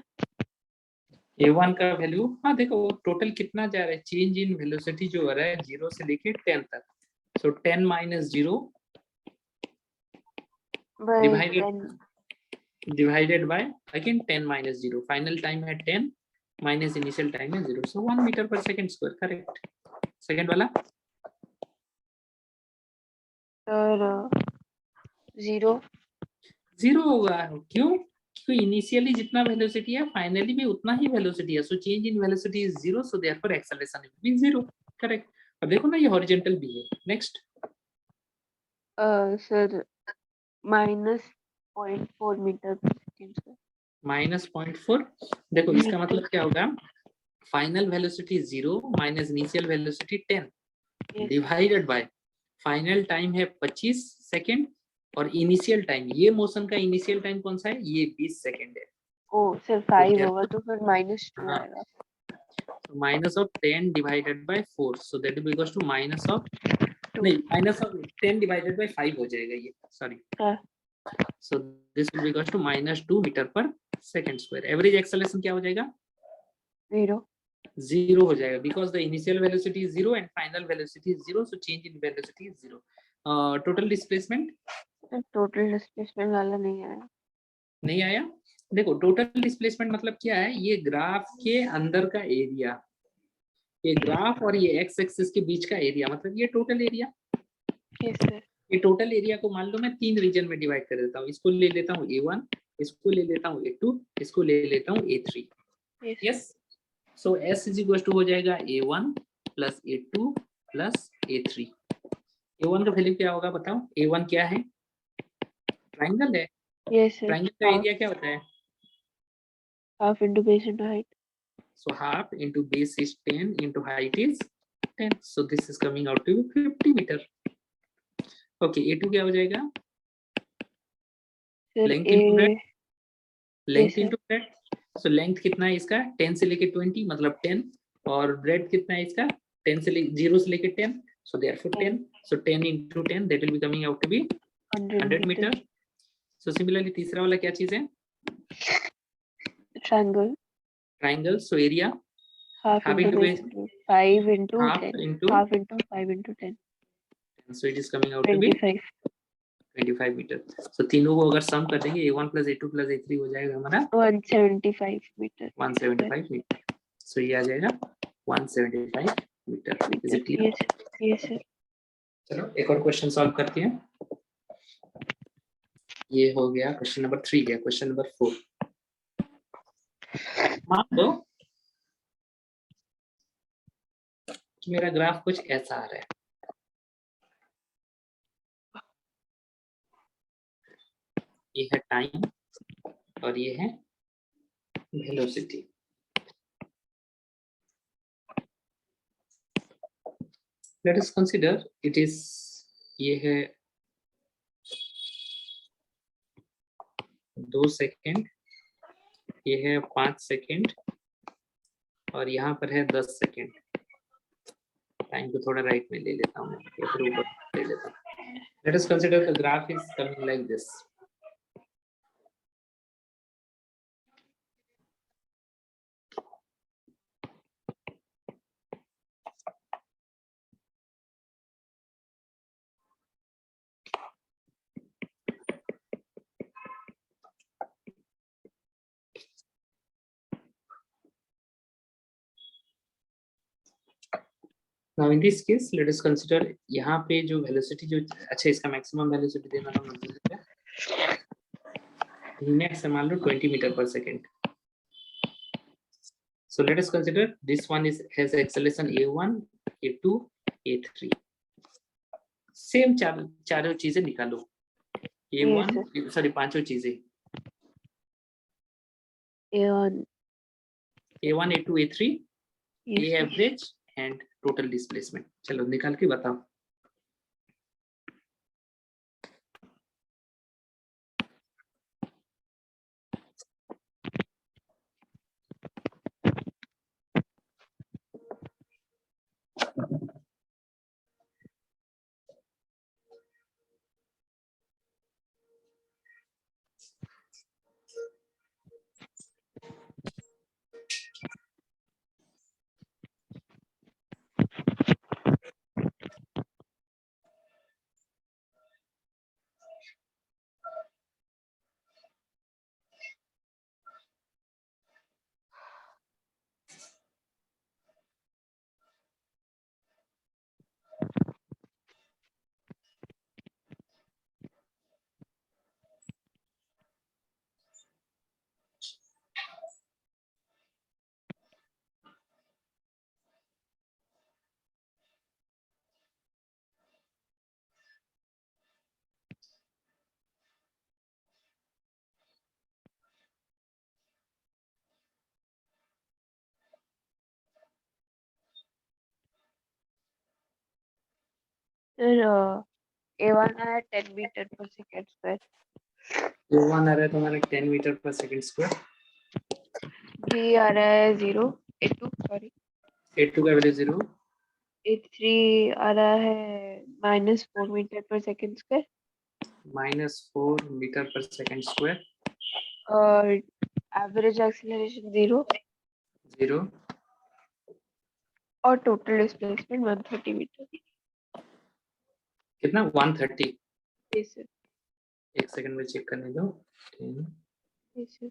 a1 का वैल्यू, हाँ देखो टोटल कितना जा रहा है, चेंज इन वेलोसिटी जो हो रहा है 0 से लेके 10 तक. सो 10 minus 0 By divided 10. divided by again 10 minus 0. Final time है 10 minus initial time है 0. So 1 meter per second square. Correct. Second वाला Sir, 0. 0 होगा. क्यों? तो इनिशियली जितना वेलोसिटी है फाइनली भी उतना ही वेलोसिटी है, so change in velocity is 0, so therefore acceleration will B 0। Correct. अब देखो ना ये हॉरिजॉन्टल भी है। Next sir -0.4 metre per second sir. -0.4, देखो इसका मतलब क्या होगा, final velocity 0 minus initial velocity 10 divided by final time है 25 सेकंड और इनिशियल टाइम, ये मोशन का इनिशियल टाइम कौन सा है, ये 20 सेकंड है। ओ सर 5 होगा तो फिर -2 हाँ, आएगा। so minus of 10 divided by 4, so that will be equals to minus of 2 नहीं minus of 10 divided by 5 हो जाएगा ये, sorry, हाँ so this will be equals to -2 meter per second square। Average acceleration क्या हो जाएगा, 0 0 हो जाएगा, because the initial velocity is 0 and final velocity is 0, so change in velocity is 0। total displacement total displacement वाला नहीं आया। नहीं आया। देखो टोटल डिस्प्लेसमेंट मतलब क्या है, ये ग्राफ के अंदर का एरिया, ये ग्राफ और ये एक्स एक्सिस के बीच का एरिया, मतलब ये टोटल एरिया। Yes sir. ये टोटल एरिया को मान लो मैं 3 रीजन में डिवाइड कर देता हूँ, इसको ले लेता हूँ A1, इसको ले लेता हूँ A2, इसको ले लेता हूँ A3। Yes, so S is equal to हो जाएगा A1 plus A2 plus A3। A1 का वैल्यू क्या होगा बताओ, A1 क्या है, ट्राइंगल है, यस सर। ट्राइंगल का एरिया क्या होता है, half into base into height. so half into base is 10 into height is 10, so this is coming out to 50 meter। okay, A2 क्या हो जाएगा, sir length into breadth, length sir। Into breadth, so length कितना है इसका 10 से लेके 20 मतलब 10, और ब्रेड्थ कितना है इसका 10 से 0 से लेके 10, so therefore 10, so 10 into 10 that will be coming out to be 100 meter। so similarly तीसरा वाला क्या चीज है, triangle triangle, so area half half into into base base, into 5 into half 10 into half into 5 into 10 so it is coming out to be 25 25 metre. So तीनों को अगर सम कर देंगे A1 plus A2 plus A3 हो जाएगा हमारा 175 metre. 175 metre. सो ये आ जाएगा 175 metre. Is it clear? Yes sir. चलो एक और क्वेश्चन सॉल्व करते हैं। ये हो गया क्वेश्चन नंबर 3, गया क्वेश्चन नंबर 4। मान लो कि मेरा ग्राफ कुछ ऐसा आ रहा है, ये है टाइम और ये है velocity. Let us consider it is, ये है 2 सेकेंड, ये है 5 सेकेंड और यहाँ पर है 10 सेकेंड। टाइम को थोड़ा राइट में ले लेता हूँ, या फिर ऊपर ले लेता हूँ। Let us consider the graph is coming like this. Now in this case let us consider यहाँ पे जो वेलोसिटी जो, अच्छा इसका मैक्सिमम वेलोसिटी देना था मुझे, मैक्स मान लो 20 metre per second. So let us consider this one is has acceleration A1, A2, A3। Same चारों चीजें निकालो, A1 सॉरी पांचों चीजें, A1 A2, A3, A average and total displacement. चलो निकाल के बताओ। फिर A1 आया 10 metre per second square, A1 आ रहा है तुम्हारा 10 metre per second square, B आ रहा है 0, A2 सॉरी, A2 का वैल्यू 0, A3 आ रहा है -4 metre per second square, -4 metre per second square, और एवरेज एक्सीलरेशन 0, 0, और टोटल डिस्प्लेसमेंट 130 मीटर। कितना 130, यस सर, एक सेकंड में चेक करने दो, 10, यस सर।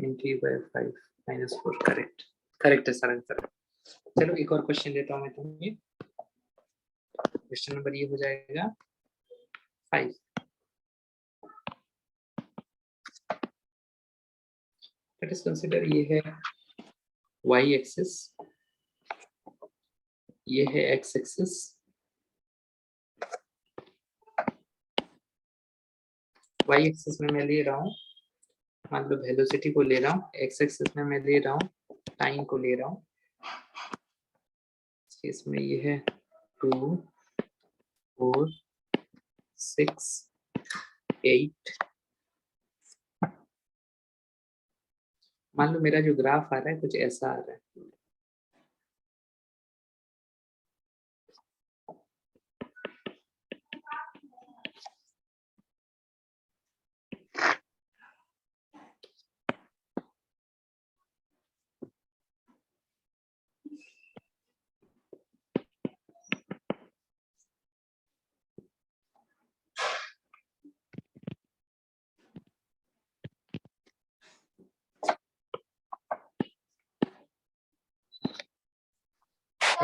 20/5 -4, करेक्ट, करेक्ट है सर आंसर। चलो एक और क्वेश्चन देता हूँ मैं तुम्हें, क्वेश्चन नंबर ये हो जाएगा 5। लेट अस कंसीडर ये है y एक्सिस, ये है x एक्सिस, y एक्सिस में मैं ले रहा हूँ, मान लो वेलोसिटी को ले रहा हूँ, x एक्सिस में मैं ले रहा हूँ टाइम को ले रहा हूँ। इसमें ये है 2, 4, 6, 8। मान लो मेरा जो ग्राफ आ रहा है कुछ ऐसा आ रहा है,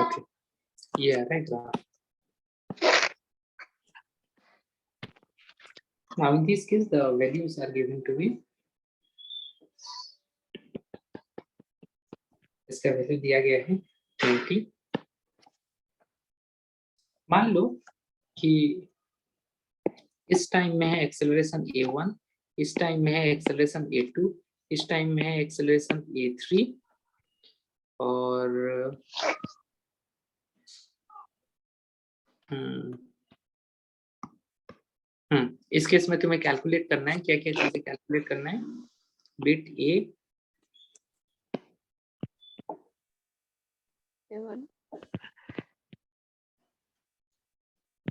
ओके, ये आ रहा है graph. Now in this case the values are given to be, इसका वैल्यू दिया गया है 20। मान लो कि इस टाइम में है एक्सेलरेशन a1, इस टाइम में है एक्सेलरेशन a2, इस टाइम में है एक्सेलरेशन a3, और इस केस में तुम्हें कैलकुलेट करना है, क्या क्या चीजें कैलकुलेट करना है, बिट ए,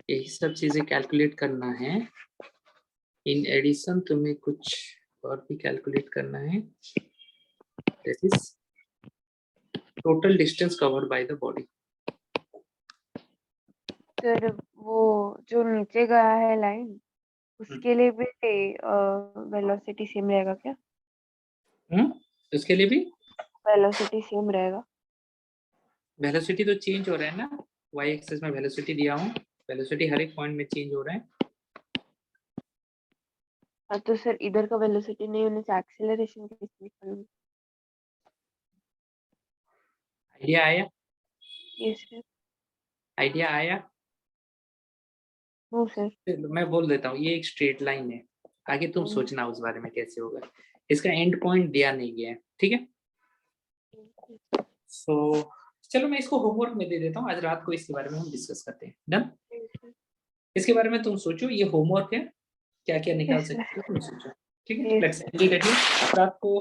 यही सब चीजें कैलकुलेट करना है। इन एडिशन तुम्हें कुछ और भी कैलकुलेट करना है, that is total distance covered by the body. Sir वो जो नीचे गया है लाइन, उसके लिए भी वेलोसिटी सेम रहेगा क्या? उसके लिए भी वेलोसिटी सेम रहेगा? वेलोसिटी तो चेंज हो रहा है ना, y एक्सिस में वेलोसिटी दिया हूँ, वेलोसिटी हर एक पॉइंट में चेंज हो रहा है। हाँ तो सर इधर का वेलोसिटी नहीं होने से एक्सेलरेशन कैसे निकालूंगी? आइडिया आया? Yes sir. आइडिया आया? No sir. चलो मैं बोल देता हूँ, ये एक स्ट्रेट लाइन है, आगे तुम सोचना उस बारे में कैसे होगा, इसका एंड पॉइंट दिया नहीं गया है, ठीक है। सो चलो मैं इसको होमवर्क में दे देता हूँ, आज रात को इसके बारे में हम डिस्कस करते हैं, डन। इसके बारे में तुम सोचो, ये होमवर्क है, क्या क्या निकाल सकते हो तुम सोचो, ठीक है। लेट्स रात को